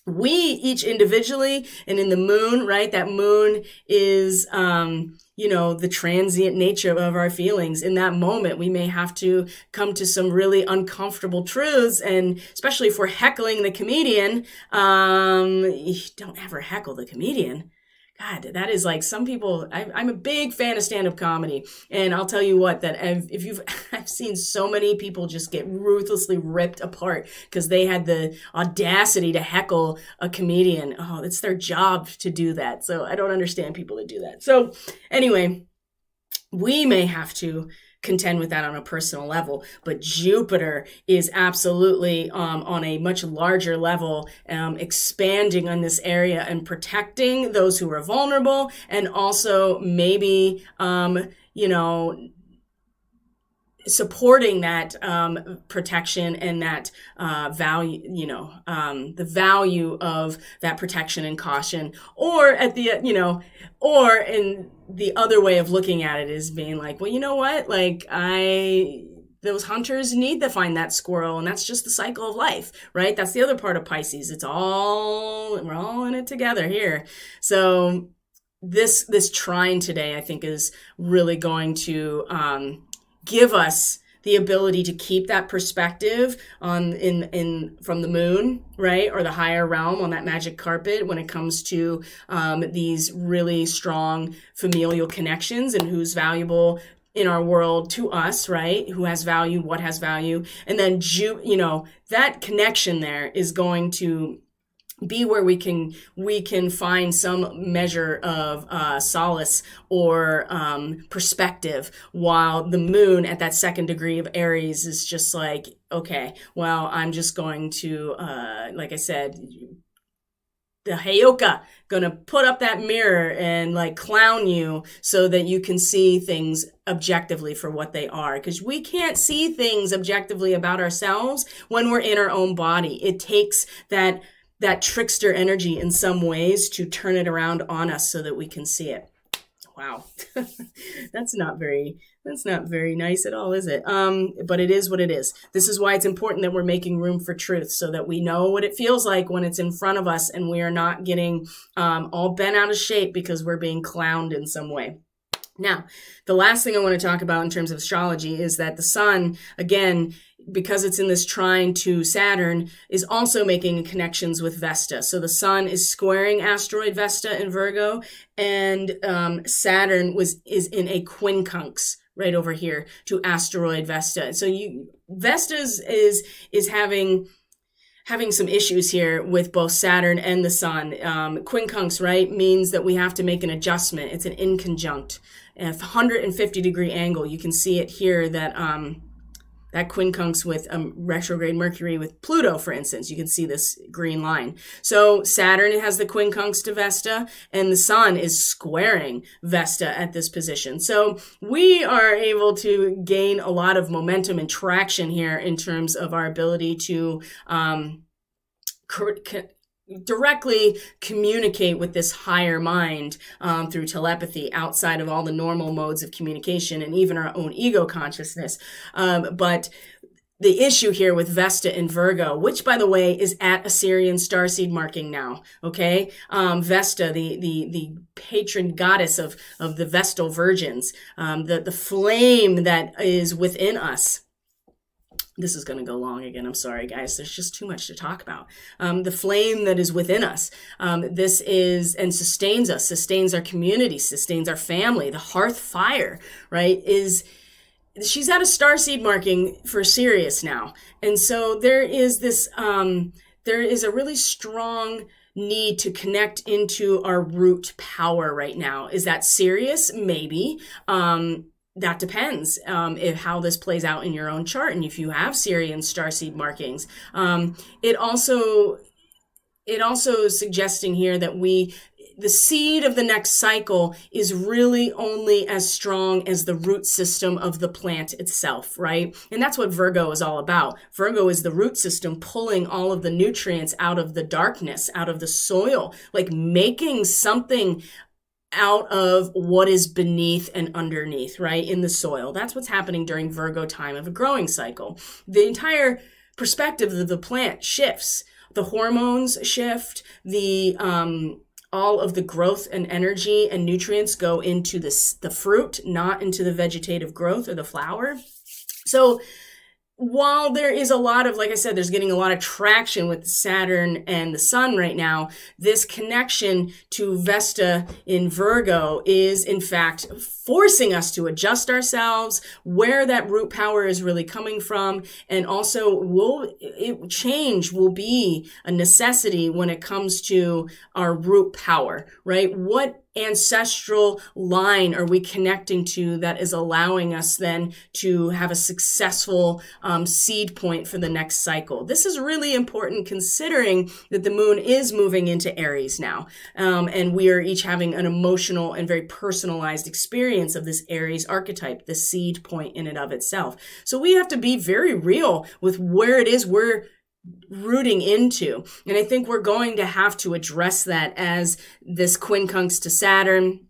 we each individually and in the moon, right? That moon is, the transient nature of our feelings. In that moment, we may have to come to some really uncomfortable truths. And especially if we're heckling the comedian, don't ever heckle the comedian. God, that is like some people, I'm a big fan of stand-up comedy. And I'll tell you what, that I've seen so many people just get ruthlessly ripped apart because they had the audacity to heckle a comedian. Oh, it's their job to do that. So I don't understand people that do that. So anyway, we may have to contend with that on a personal level, but Jupiter is absolutely on a much larger level, expanding on this area and protecting those who are vulnerable, and also maybe supporting that protection and that value, the value of that protection and caution, or or in the other way of looking at it is being like, well, you know what? Like those hunters need to find that squirrel, and that's just the cycle of life, right? That's the other part of Pisces. We're all in it together here. So this trine today, I think, is really going to give us the ability to keep that perspective from the moon, right? Or the higher realm on that magic carpet when it comes to these really strong familial connections and who's valuable in our world to us, right? Who has value, what has value. And then, that connection there is going to be where we can find some measure of solace or perspective, while the moon at that second degree of Aries is just like, okay, well, I'm just going to, like I said, the Heyoka, gonna put up that mirror and like clown you so that you can see things objectively for what they are. Because we can't see things objectively about ourselves when we're in our own body. It takes that trickster energy in some ways to turn it around on us so that we can see it. Wow. That's not very nice at all, is it? But it is what it is. This is why it's important that we're making room for truth, so that we know what it feels like when it's in front of us and we are not getting all bent out of shape because we're being clowned in some way. Now, the last thing I want to talk about in terms of astrology is that the sun, again, because it's in this trine to Saturn, is also making connections with Vesta. So the sun is squaring asteroid Vesta in Virgo, and Saturn is in a quincunx right over here to asteroid Vesta. So Vesta is having some issues here with both Saturn and the sun. Quincunx, right, means that we have to make an adjustment. It's an inconjunct, a 150 degree angle. You can see it here that that quincunx with retrograde Mercury with Pluto, for instance. You can see this green line. So Saturn has the quincunx to Vesta, and the sun is squaring Vesta at this position. So we are able to gain a lot of momentum and traction here in terms of our ability to directly communicate with this higher mind through telepathy, outside of all the normal modes of communication and even our own ego consciousness. But the issue here with Vesta in Virgo, which, by the way, is at Assyrian starseed marking now, okay? Vesta, the patron goddess of the Vestal virgins, the flame that is within us. This is going to go long again. I'm sorry, guys. There's just too much to talk about. The flame that is within us. This is and sustains us, sustains our community, sustains our family. The hearth fire, right, she's at a starseed marking for Sirius now. And so there is this, there is a really strong need to connect into our root power right now. Is that Sirius? Maybe. that depends if how this plays out in your own chart, and if you have Sirian starseed markings. It also is suggesting here that the seed of the next cycle is really only as strong as the root system of the plant itself, right? And that's what Virgo is all about. Virgo is the root system pulling all of the nutrients out of the darkness, out of the soil, like making something out of what is beneath and underneath, right, in the soil. That's what's happening during Virgo time of a growing cycle. The entire perspective of the plant shifts. The hormones shift, all of the growth and energy and nutrients go into the fruit, not into the vegetative growth or the flower. So while there is a lot of, like I said, there's getting a lot of traction with Saturn and the Sun right now, this connection to Vesta in Virgo is in fact forcing us to adjust ourselves, where that root power is really coming from, and also change will be a necessity when it comes to our root power, right? What ancestral line are we connecting to that is allowing us then to have a successful seed point for the next cycle? This is really important considering that the moon is moving into Aries now, and we are each having an emotional and very personalized experience of this Aries archetype, the seed point in and of itself. So we have to be very real with where it is we're rooting into. And I think we're going to have to address that as this quincunx to Saturn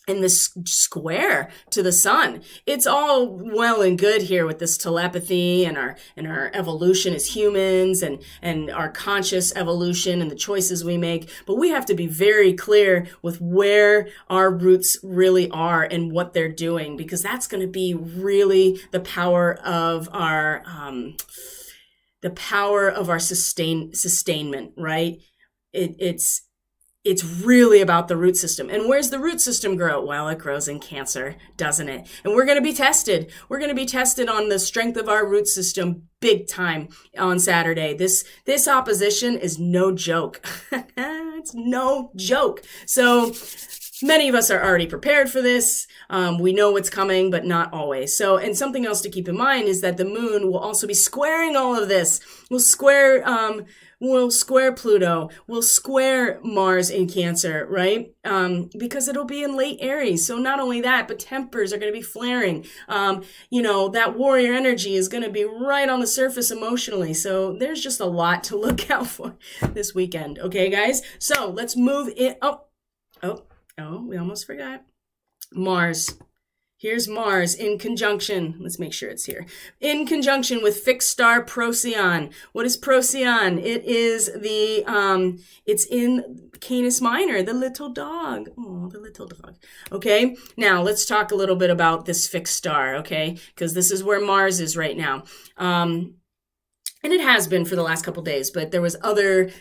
and this square to the Sun. It's all well and good here with this telepathy and our evolution as humans and our conscious evolution and the choices we make. But we have to be very clear with where our roots really are and what they're doing, because that's going to be really the power of our sustainment, right? It's really about the root system. And where's the root system grow? Well, it grows in Cancer, doesn't it? And we're going to be tested. We're going to be tested on the strength of our root system big time on Saturday. This opposition is no joke. It's no joke. So many of us are already prepared for this. We know what's coming, but not always. So, and something else to keep in mind is that the moon will also be squaring all of this. We'll square Pluto, we'll square Mars in Cancer, right? Because it'll be in late Aries. So not only that, but tempers are going to be flaring. That warrior energy is going to be right on the surface emotionally. So there's just a lot to look out for this weekend. Okay, guys? So let's move in. Oh, we almost forgot. Mars. Here's Mars in conjunction. Let's make sure it's here. In conjunction with fixed star Procyon. What is Procyon? It is it's in Canis Minor, the little dog. Oh, the little dog. Okay. Now let's talk a little bit about this fixed star. Okay. Because this is where Mars is right now. And it has been for the last couple days, but there was other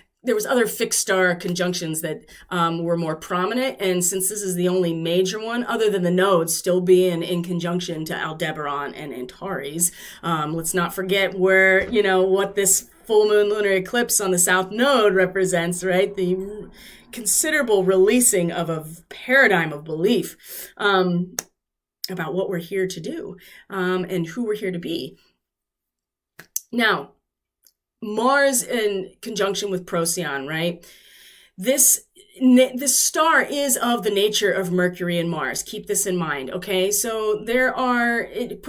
fixed star conjunctions that were more prominent. And since this is the only major one, other than the nodes still being in conjunction to Aldebaran and Antares, let's not forget what this full moon lunar eclipse on the south node represents, right? The considerable releasing of a paradigm of belief about what we're here to do and who we're here to be. Now, Mars in conjunction with Procyon, right? This star is of the nature of Mercury and Mars. Keep this in mind, okay? So it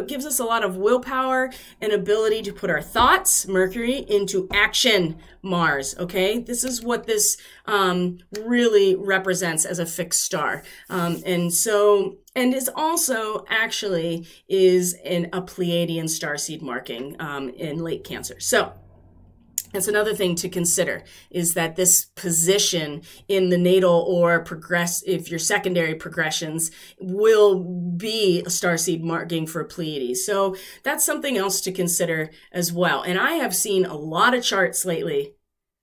gives us a lot of willpower and ability to put our thoughts, Mercury, into action, Mars, okay? This is what this really represents as a fixed star. And it's also actually is in a Pleiadian starseed marking in late Cancer. So that's another thing to consider, is that this position in the natal or if your secondary progressions will be a starseed marking for Pleiades. So that's something else to consider as well. And I have seen a lot of charts lately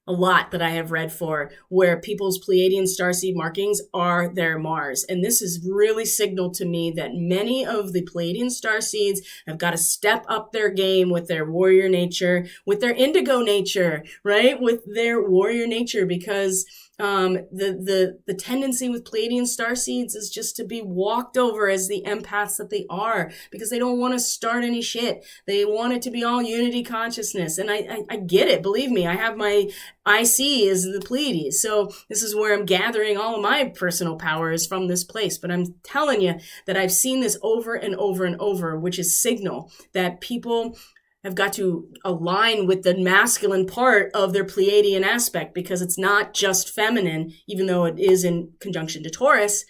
a lot that I have read for where people's Pleiadian starseed markings are their Mars. And this is really signaled to me that many of the Pleiadian starseeds have got to step up their game with their warrior nature, with their indigo nature, right? With their warrior nature, because the tendency with Pleiadian starseeds is just to be walked over as the empaths that they are, because they don't want to start any shit. They want it to be all unity consciousness. And I get it. Believe me, I have my IC is the Pleiades. So this is where I'm gathering all of my personal powers from this place. But I'm telling you that I've seen this over and over and over, which is signal that people have got to align with the masculine part of their Pleiadian aspect, because it's not just feminine, even though it is in conjunction to Taurus.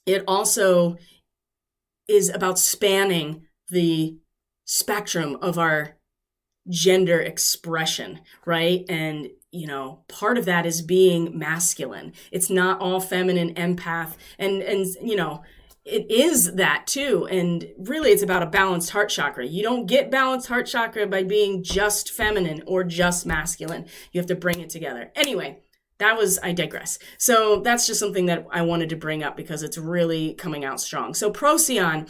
It also is about spanning the spectrum of our gender expression, right? And, part of that is being masculine. It's not all feminine empath. And it is that too. And really, it's about a balanced heart chakra. You don't get balanced heart chakra by being just feminine or just masculine. You have to bring it together. Anyway, I digress. So that's just something that I wanted to bring up because it's really coming out strong. So Procyon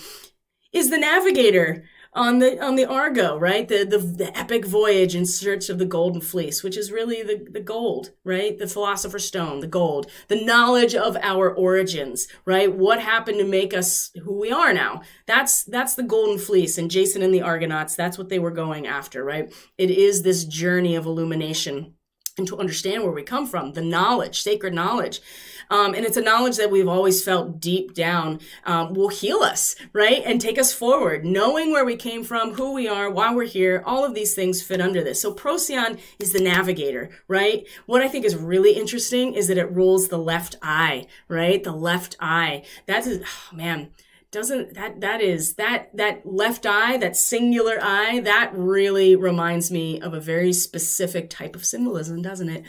is the navigator on the Argo, right? The epic voyage in search of the golden fleece, which is really the gold, right? The philosopher's stone, the gold, the knowledge of our origins, right? What happened to make us who we are now? That's the golden fleece. And Jason and the Argonauts, that's what they were going after, right? It is this journey of illumination and to understand where we come from, the knowledge, sacred knowledge. And it's a knowledge that we've always felt deep down will heal us, right? And take us forward. Knowing where we came from, who we are, why we're here, all of these things fit under this. So Procyon is the navigator, right? What I think is really interesting is that it rules the left eye, right? The left eye. That left eye, that singular eye, that really reminds me of a very specific type of symbolism, doesn't it?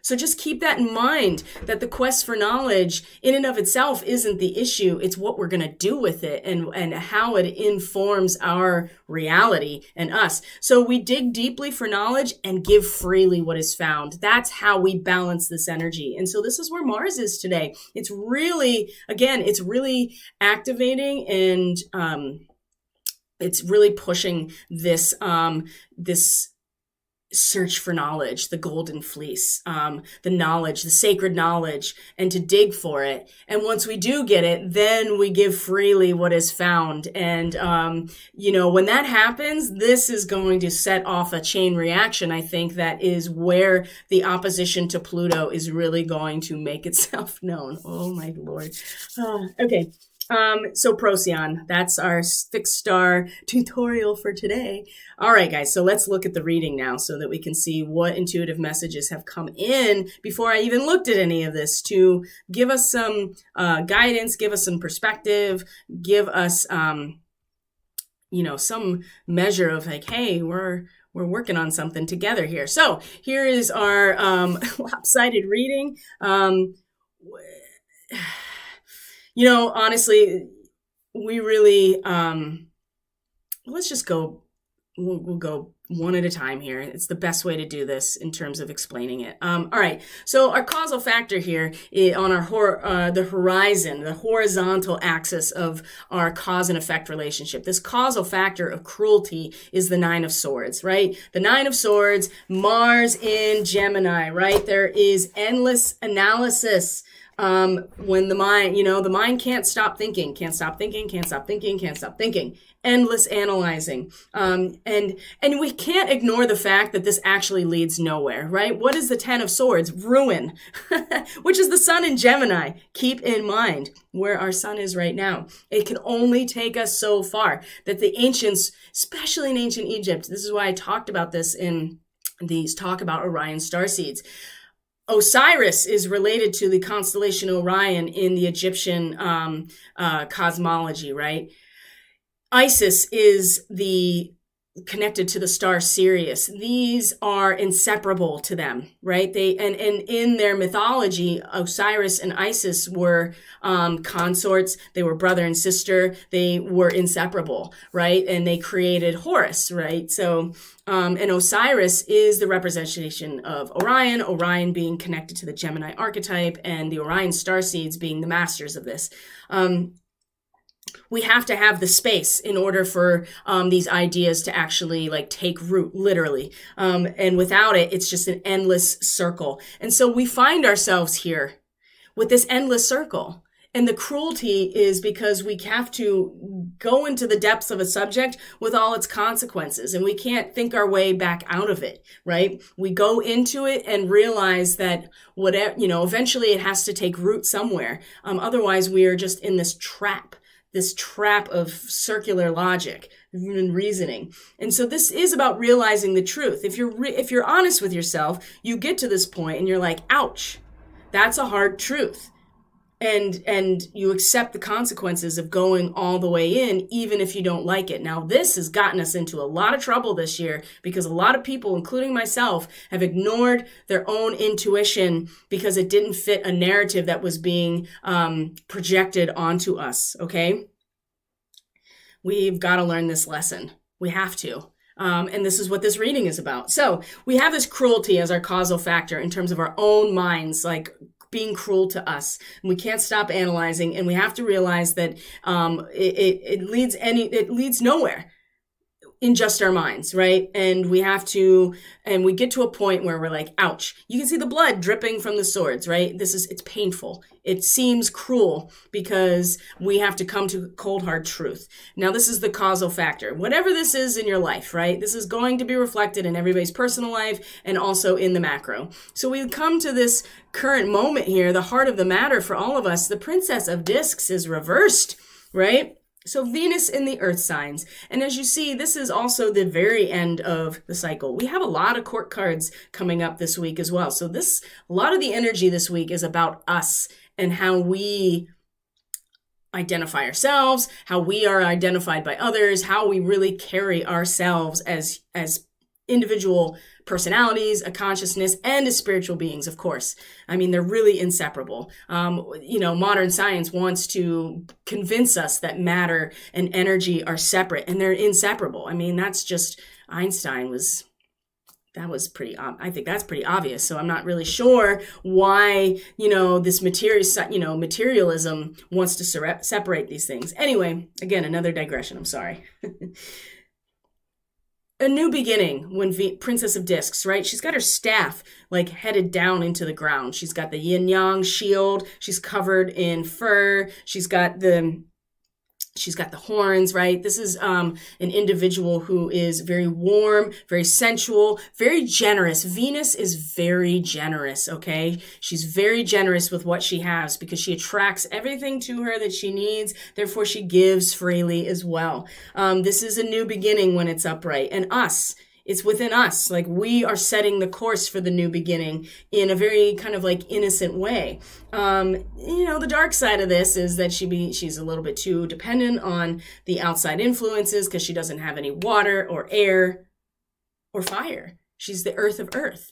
So just keep that in mind, that the quest for knowledge in and of itself isn't the issue. It's what we're going to do with it and how it informs our reality and us. So we dig deeply for knowledge and give freely what is found. That's how we balance this energy. And so this is where Mars is today. It's really, again, it's really activating and it's really pushing this search for knowledge, the golden fleece, the knowledge, the sacred knowledge, and to dig for it. And once we do get it, then we give freely what is found. And, when that happens, this is going to set off a chain reaction. I think that is where the opposition to Pluto is really going to make itself known. Oh my Lord. Okay. So Procyon, that's our fixed star tutorial for today. All right, guys, so let's look at the reading now so that we can see what intuitive messages have come in before I even looked at any of this to give us some guidance, give us some perspective, give us, some measure of like, hey, we're working on something together here. So here is our lopsided reading. Honestly, we really, let's just go, we'll go one at a time here. It's the best way to do this in terms of explaining it. All right. So our causal factor here on our the horizon, the horizontal axis of our cause and effect relationship. This causal factor of cruelty is the Nine of Swords, right? The Nine of Swords, Mars in Gemini, right? There is endless analysis. When the mind can't stop thinking, endless analyzing. And we can't ignore the fact that this actually leads nowhere, right? What is the Ten of Swords? Ruin, which is the sun in Gemini. Keep in mind where our sun is right now. It can only take us so far. That the ancients, especially in ancient Egypt, this is why I talked about this in these talk about Orion starseeds. Osiris is related to the constellation Orion in the Egyptian cosmology, right? Isis is the connected to the star Sirius. These are inseparable to them, right? They and in their mythology, Osiris and Isis were consorts. They were brother and sister. They were inseparable, right? And they created Horus, right? So and Osiris is the representation of Orion, Orion being connected to the Gemini archetype, and the Orion starseeds being the masters of this. We have to have the space in order for these ideas to actually like take root, literally. And without it, it's just an endless circle. And so we find ourselves here with this endless circle. And the cruelty is because we have to go into the depths of a subject with all its consequences, and we can't think our way back out of it, right? We go into it and realize that whatever, eventually it has to take root somewhere. Otherwise, we are just in this trap of circular logic and reasoning. And so this is about realizing the truth. If you're honest with yourself, you get to this point and you're like, ouch, that's a hard truth. And you accept the consequences of going all the way in, even if you don't like it. Now, this has gotten us into a lot of trouble this year because a lot of people, including myself, have ignored their own intuition because it didn't fit a narrative that was being projected onto us, okay? We've got to learn this lesson. We have to. And this is what this reading is about. So we have this cruelty as our causal factor in terms of our own minds, like being cruel to us. And we can't stop analyzing, and we have to realize that it leads nowhere in just our minds, right? And we get to a point where we're like, ouch. You can see the blood dripping from the swords, right? It's painful. It seems cruel because we have to come to cold, hard truth. Now, this is the causal factor. Whatever this is in your life, right? This is going to be reflected in everybody's personal life and also in the macro. So we come to this current moment here, the heart of the matter for all of us. The Princess of Discs is reversed, right? So Venus in the earth signs. And as you see, this is also the very end of the cycle. We have a lot of court cards coming up this week as well. So a lot of the energy this week is about us and how we identify ourselves, how we are identified by others, how we really carry ourselves as individual personalities, a consciousness, and as spiritual beings, of course. I mean, they're really inseparable. Modern science wants to convince us that matter and energy are separate, and they're inseparable. I mean, that's just, Einstein was pretty, I think that's pretty obvious. So I'm not really sure why, this materialism wants to separate these things. Anyway, again, another digression. I'm sorry. A new beginning when Princess of Discs, right? She's got her staff like headed down into the ground. She's got the yin yang shield. She's covered in fur. She's got the horns, right? This is an individual who is very warm, very sensual, very generous. Venus is very generous, okay? She's very generous with what she has because she attracts everything to her that she needs. Therefore, she gives freely as well. This is a new beginning when it's upright. And it's within us. Like, we are setting the course for the new beginning in a very kind of like innocent way. The dark side of this is that she's a little bit too dependent on the outside influences because she doesn't have any water or air or fire. She's the earth of earth.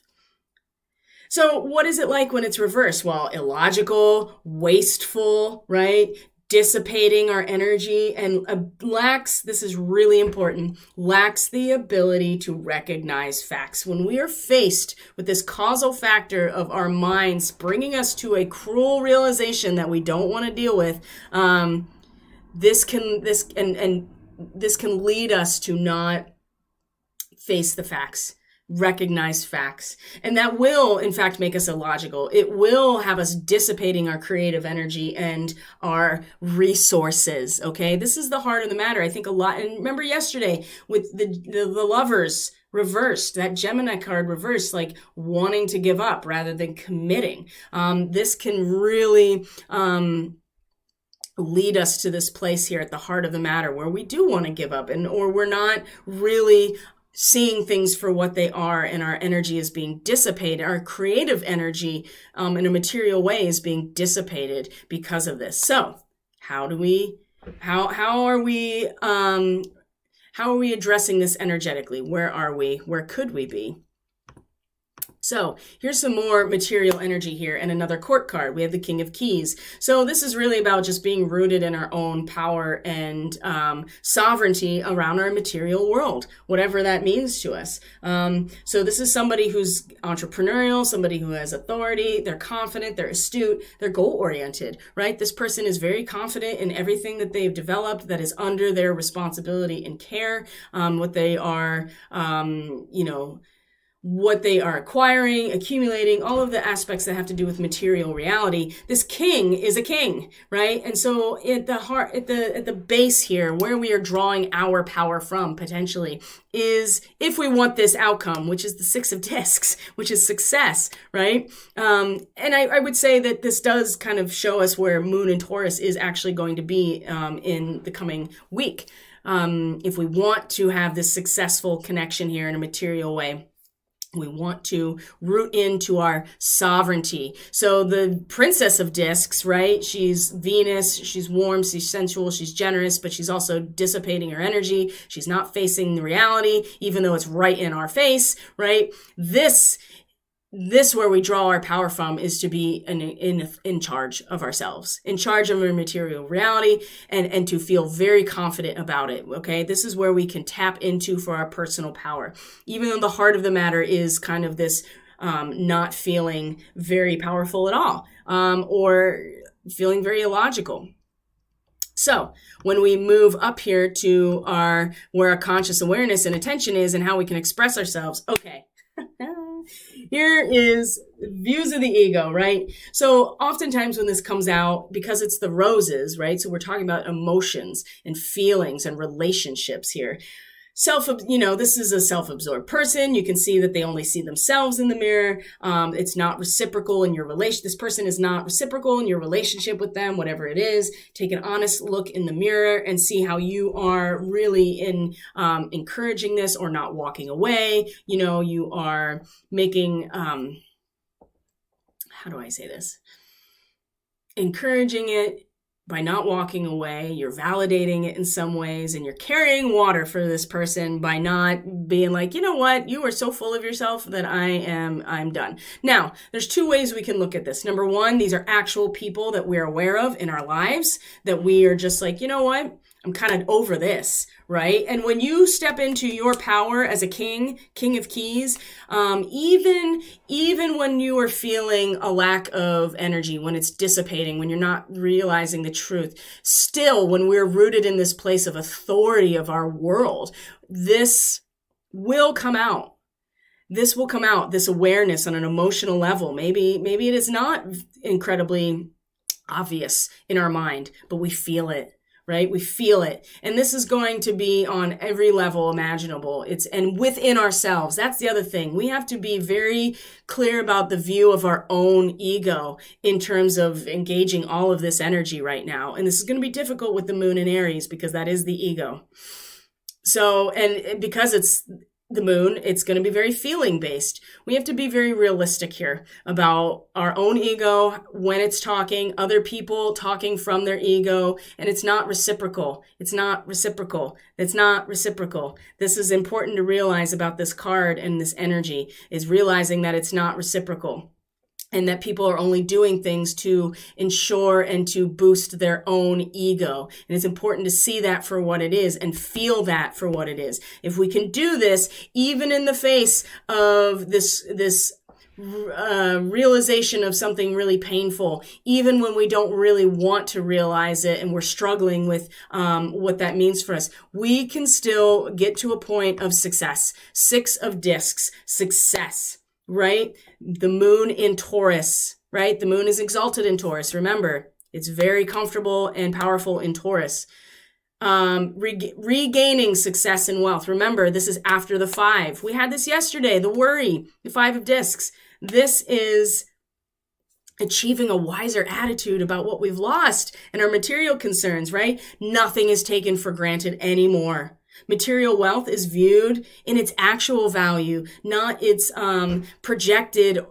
So what is it like when it's reversed? Well, illogical, wasteful, right? Dissipating our energy, and this is really important, lacks the ability to recognize facts. When we are faced with this causal factor of our minds bringing us to a cruel realization that we don't want to deal with, this can lead us to not face the facts, recognize facts. And that will, in fact, make us illogical. It will have us dissipating our creative energy and our resources, okay? This is the heart of the matter. I think a lot, and remember yesterday with the lovers reversed, that Gemini card reversed, like wanting to give up rather than committing. This can really lead us to this place here at the heart of the matter where we do want to give up or we're not really seeing things for what they are, and our energy is being dissipated. Our creative energy in a material way is being dissipated because of this. So how How are we addressing this energetically? Where are we? Where could we be? So here's some more material energy here and another court card. We have the King of Keys. So this is really about just being rooted in our own power and sovereignty around our material world, whatever that means to us. So this is somebody who's entrepreneurial, somebody who has authority, they're confident, they're astute, they're goal-oriented, right? This person is very confident in everything that they've developed that is under their responsibility and care, what they are, what they are acquiring, accumulating, all of the aspects that have to do with material reality. This king is a king, right? And so at the heart, at the base here, where we are drawing our power from potentially is if we want this outcome, which is the Six of Discs, which is success, right? And I would say that this does kind of show us where Moon in Taurus is actually going to be in the coming week. If we want to have this successful connection here in a material way, we want to root into our sovereignty. So the Princess of Discs, right? She's Venus. She's warm. She's sensual. She's generous, but she's also dissipating her energy. She's not facing the reality, even though it's right in our face, right? This where we draw our power from is to be in charge of ourselves, in charge of our material reality, and to feel very confident about it. Okay. This is where we can tap into for our personal power, even though the heart of the matter is kind of this, not feeling very powerful at all, or feeling very illogical. So when we move up here to where our conscious awareness and attention is and how we can express ourselves. Okay. Here is views of the ego, right? So oftentimes when this comes out, because it's the roses, right? So we're talking about emotions and feelings and relationships here. This is a self-absorbed person. You can see that they only see themselves in the mirror. It's not reciprocal in your relation. This person is not reciprocal in your relationship with them, whatever it is. Take an honest look in the mirror and see how you are really encouraging this or not walking away. You are making, how do I say this? Encouraging it by not walking away. You're validating it in some ways, and you're carrying water for this person by not being like, you know what, you are so full of yourself that I'm done. Now, there's two ways we can look at this. Number one, these are actual people that we're aware of in our lives that we are just like, you know what, I'm kind of over this, right? And when you step into your power as a king of keys, even when you are feeling a lack of energy, when it's dissipating, when you're not realizing the truth, still, when we're rooted in this place of authority of our world, this will come out. This will come out, this awareness on an emotional level. Maybe it is not incredibly obvious in our mind, but we feel it. Right? We feel it. And this is going to be on every level imaginable. And within ourselves. That's the other thing. We have to be very clear about the view of our own ego in terms of engaging all of this energy right now. And this is going to be difficult with the moon in Aries because that is the ego. So, and because it's the moon, it's going to be very feeling based. We have to be very realistic here about our own ego when it's talking, other people talking from their ego, and it's not reciprocal. It's not reciprocal. It's not reciprocal. This is important to realize about this card and this energy, is realizing that it's not reciprocal. And that people are only doing things to ensure and to boost their own ego. And it's important to see that for what it is and feel that for what it is. If we can do this, even in the face of this realization of something really painful, even when we don't really want to realize it and we're struggling with what that means for us, we can still get to a point of success. Six of Discs, success. Right? The moon in Taurus, right? The moon is exalted in Taurus. Remember, it's very comfortable and powerful in Taurus. Regaining success and wealth. Remember, this is after the 5. We had this yesterday, the worry, the 5 of Discs. This is achieving a wiser attitude about what we've lost and our material concerns, right? Nothing is taken for granted anymore. Material wealth is viewed in its actual value, not its projected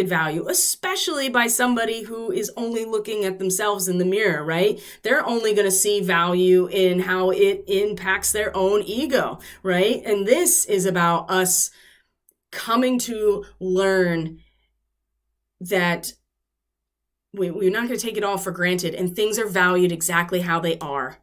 value, especially by somebody who is only looking at themselves in the mirror, right? They're only going to see value in how it impacts their own ego, right? And this is about us coming to learn that we're not going to take it all for granted, and things are valued exactly how they are.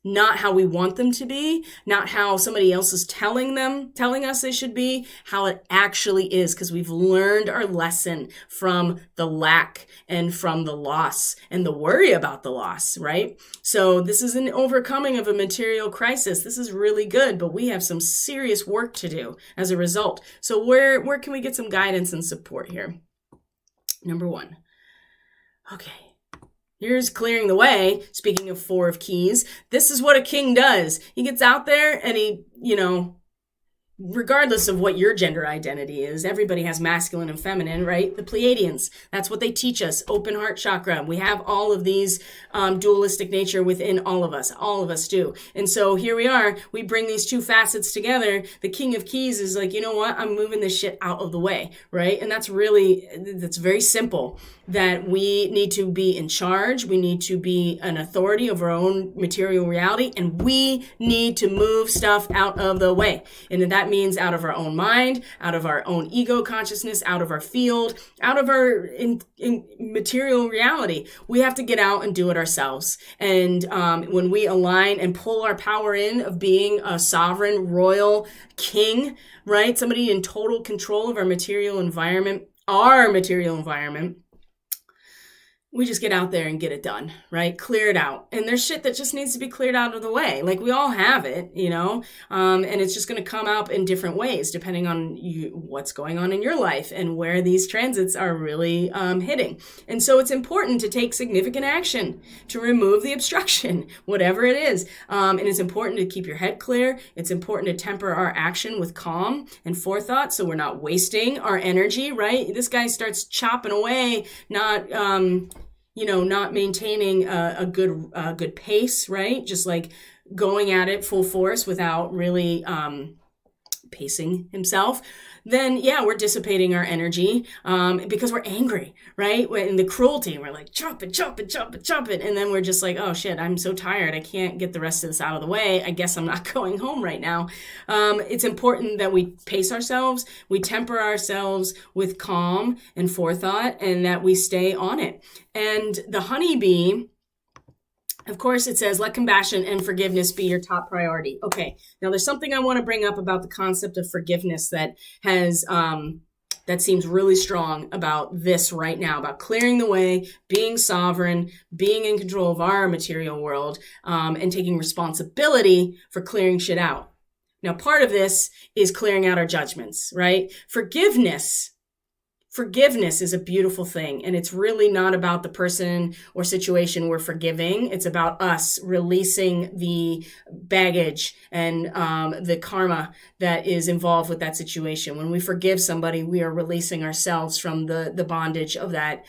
Not how we want them to be, not how somebody else is telling us they should be, how it actually is, because we've learned our lesson from the lack and from the loss and the worry about the loss, right? So this is an overcoming of a material crisis. This is really good, but we have some serious work to do as a result. So where can we get some guidance and support here? Number one. Okay. Here's clearing the way. Speaking of 4 of keys, this is what a king does. He gets out there and he, regardless of what your gender identity is, everybody has masculine and feminine, right? The Pleiadians, that's what they teach us. Open heart chakra. We have all of these dualistic nature within all of us. All of us do. And so here we are. We bring these 2 facets together. The king of keys is like, you know what? I'm moving this shit out of the way, right? And that's very simple, that we need to be in charge. We need to be an authority over our own material reality, and we need to move stuff out of the way. And that means out of our own mind, out of our own ego consciousness, out of our field, out of our in material reality. We have to get out and do it ourselves. And when we align and pull our power in of being a sovereign, royal king, right? Somebody in total control of our material environment, we just get out there and get it done, right? Clear it out. And there's shit that just needs to be cleared out of the way. Like, we all have it, and it's just going to come out in different ways depending on what's going on in your life and where these transits are really hitting. And so it's important to take significant action to remove the obstruction, whatever it is. And it's important to keep your head clear. It's important to temper our action with calm and forethought so we're not wasting our energy, right? This guy starts chopping away, not maintaining a good pace, right? Just like going at it full force without really pacing himself. Then, we're dissipating our energy because we're angry, right? In the cruelty, we're like, chop it. And then we're just like, oh shit, I'm so tired. I can't get the rest of this out of the way. I guess I'm not going home right now. It's important that we pace ourselves, we temper ourselves with calm and forethought, and that we stay on it. And the honeybee, of course, it says, let compassion and forgiveness be your top priority. Okay, now there's something I want to bring up about the concept of forgiveness that has, that seems really strong about this right now, about clearing the way, being sovereign, being in control of our material world, and taking responsibility for clearing shit out. Now, part of this is clearing out our judgments, right? Forgiveness is a beautiful thing, and it's really not about the person or situation we're forgiving. It's about us releasing the baggage and the karma that is involved with that situation. When we forgive somebody, we are releasing ourselves from the bondage of that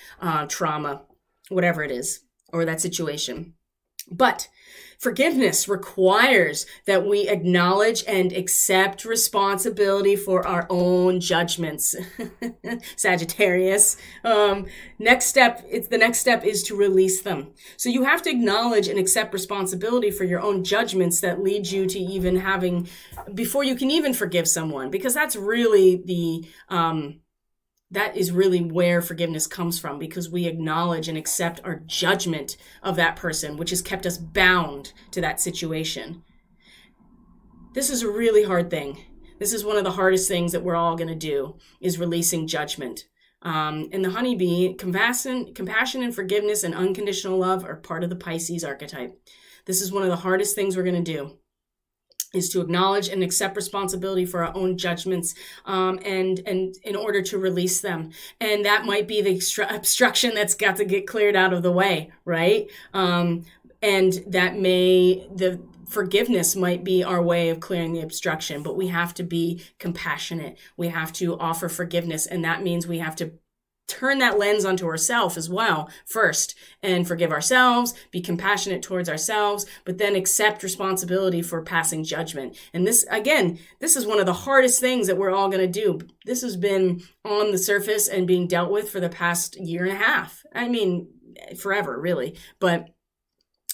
trauma, whatever it is, or that situation. But forgiveness requires that we acknowledge and accept responsibility for our own judgments. Sagittarius. The next step is to release them. So you have to acknowledge and accept responsibility for your own judgments that lead you to even having, before you can even forgive someone, because that's really that is really where forgiveness comes from, because we acknowledge and accept our judgment of that person, which has kept us bound to that situation. This is a really hard thing. This is one of the hardest things that we're all going to do, is releasing judgment. And the honeybee, compassion and forgiveness and unconditional love are part of the Pisces archetype. This is one of the hardest things we're going to do, is to acknowledge and accept responsibility for our own judgments, and in order to release them. And that might be the obstruction that's got to get cleared out of the way, right? And the forgiveness might be our way of clearing the obstruction, but we have to be compassionate. We have to offer forgiveness, and that means we have to turn that lens onto ourselves as well first and forgive ourselves, be compassionate towards ourselves, but then accept responsibility for passing judgment. And this, again, this is one of the hardest things that we're all going to do. This has been on the surface and being dealt with for the past year and a half. I mean, forever, really. But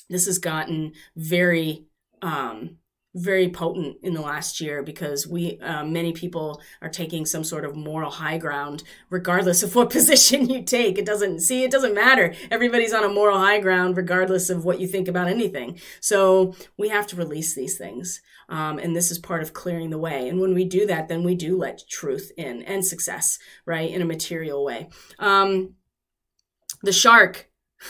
this has gotten very potent in the last year because many people are taking some sort of moral high ground, regardless of what position you take. It doesn't matter. Everybody's on a moral high ground, regardless of what you think about anything. So we have to release these things. And this is part of clearing the way. And when we do that, then we do let truth in and success, right? In a material way. The shark.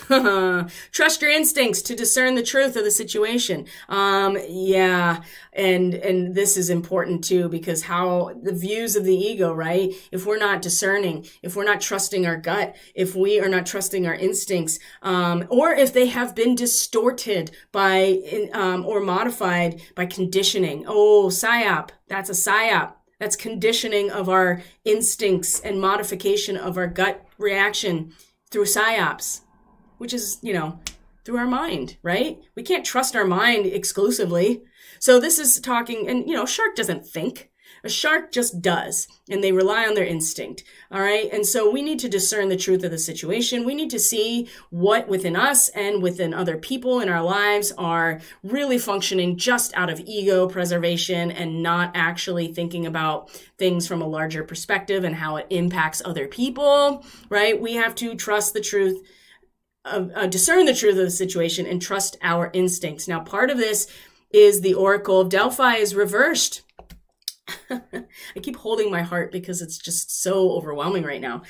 Trust your instincts to discern the truth of the situation. Yeah. And this is important too, because how the views of the ego, right? If we're not discerning, if we're not trusting our gut, if we are not trusting our instincts, or if they have been distorted or modified by conditioning. Oh, psyop. That's a psyop. That's conditioning of our instincts and modification of our gut reaction through psyops. Which is, through our mind, right? We can't trust our mind exclusively. So this is talking, and, shark doesn't think. A shark just does, and they rely on their instinct, all right? And so we need to discern the truth of the situation. We need to see what within us and within other people in our lives are really functioning just out of ego preservation and not actually thinking about things from a larger perspective and how it impacts other people, right? We have to trust the truth. Discern the truth of the situation and trust our instincts. Now, part of this is the Oracle of Delphi is reversed. I keep holding my heart because it's just so overwhelming right now.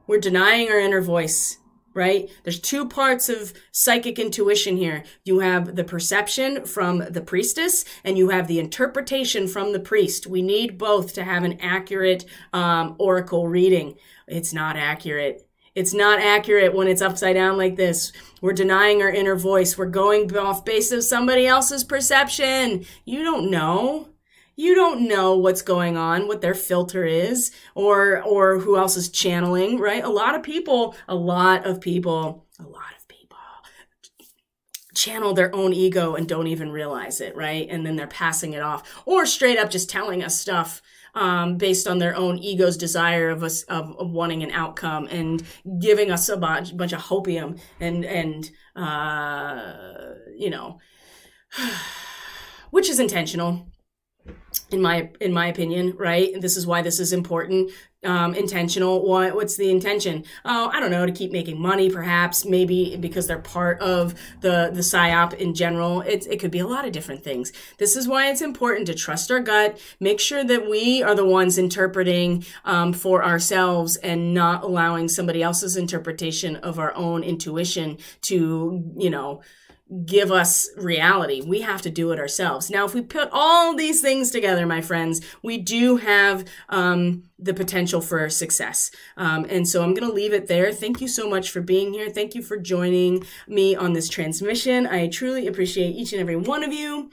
We're denying our inner voice, right? There's two parts of psychic intuition here. You have the perception from the priestess and you have the interpretation from the priest. We need both to have an accurate oracle reading. It's not accurate. It's not accurate when it's upside down like this. We're denying our inner voice. We're going off base of somebody else's perception. You don't know. You don't know what's going on, what their filter is, or who else is channeling, right? A lot of people channel their own ego and don't even realize it, right? And then they're passing it off, or straight up just telling us stuff based on their own ego's desire of us of wanting an outcome and giving us a bunch of hopium and which is intentional in my opinion, right? This is why this is important. Intentional. What's the intention? Oh, I don't know, to keep making money, perhaps, maybe because they're part of the psyop in general. It could be a lot of different things. This is why it's important to trust our gut, make sure that we are the ones interpreting for ourselves and not allowing somebody else's interpretation of our own intuition to, give us reality. We have to do it ourselves. Now, if we put all these things together, my friends, we do have the potential for success. And so I'm going to leave it there. Thank you so much for being here. Thank you for joining me on this transmission. I truly appreciate each and every one of you.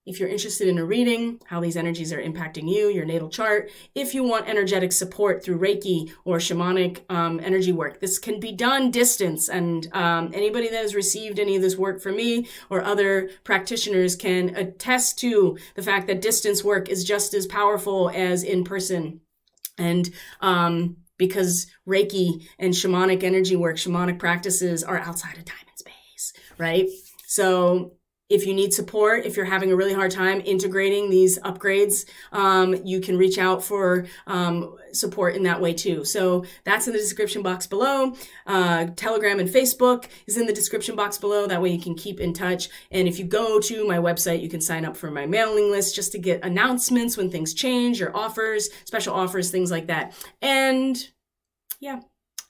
If you're interested in a reading, how these energies are impacting you, your natal chart, if you want energetic support through Reiki or shamanic energy work, this can be done distance. And anybody that has received any of this work from me or other practitioners can attest to the fact that distance work is just as powerful as in person. And because Reiki and shamanic energy work, shamanic practices are outside of time and space, right? So if you need support, if you're having a really hard time integrating these upgrades, you can reach out for support in that way too. So that's in the description box below. Telegram and Facebook is in the description box below. That way you can keep in touch. And if you go to my website, you can sign up for my mailing list just to get announcements when things change or offers, special offers, things like that. And yeah.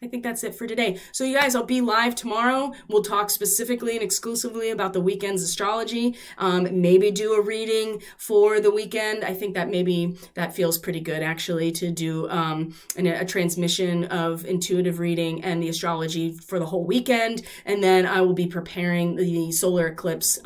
I think that's it for today. So you guys, I'll be live tomorrow. We'll talk specifically and exclusively about the weekend's astrology. Maybe do a reading for the weekend. I think that feels pretty good actually to do a transmission of intuitive reading and the astrology for the whole weekend. And then I will be preparing the solar eclipse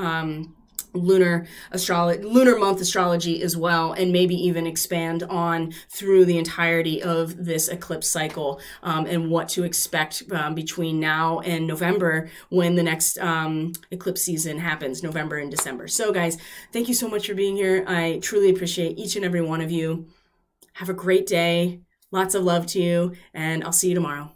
lunar astrology, lunar month astrology as well, and maybe even expand on through the entirety of this eclipse cycle, and what to expect between now and November, when the next eclipse season happens, November and December. So guys, thank you so much for being here. I truly appreciate each and every one of you. Have a great day. Lots of love to you, and I'll see you tomorrow.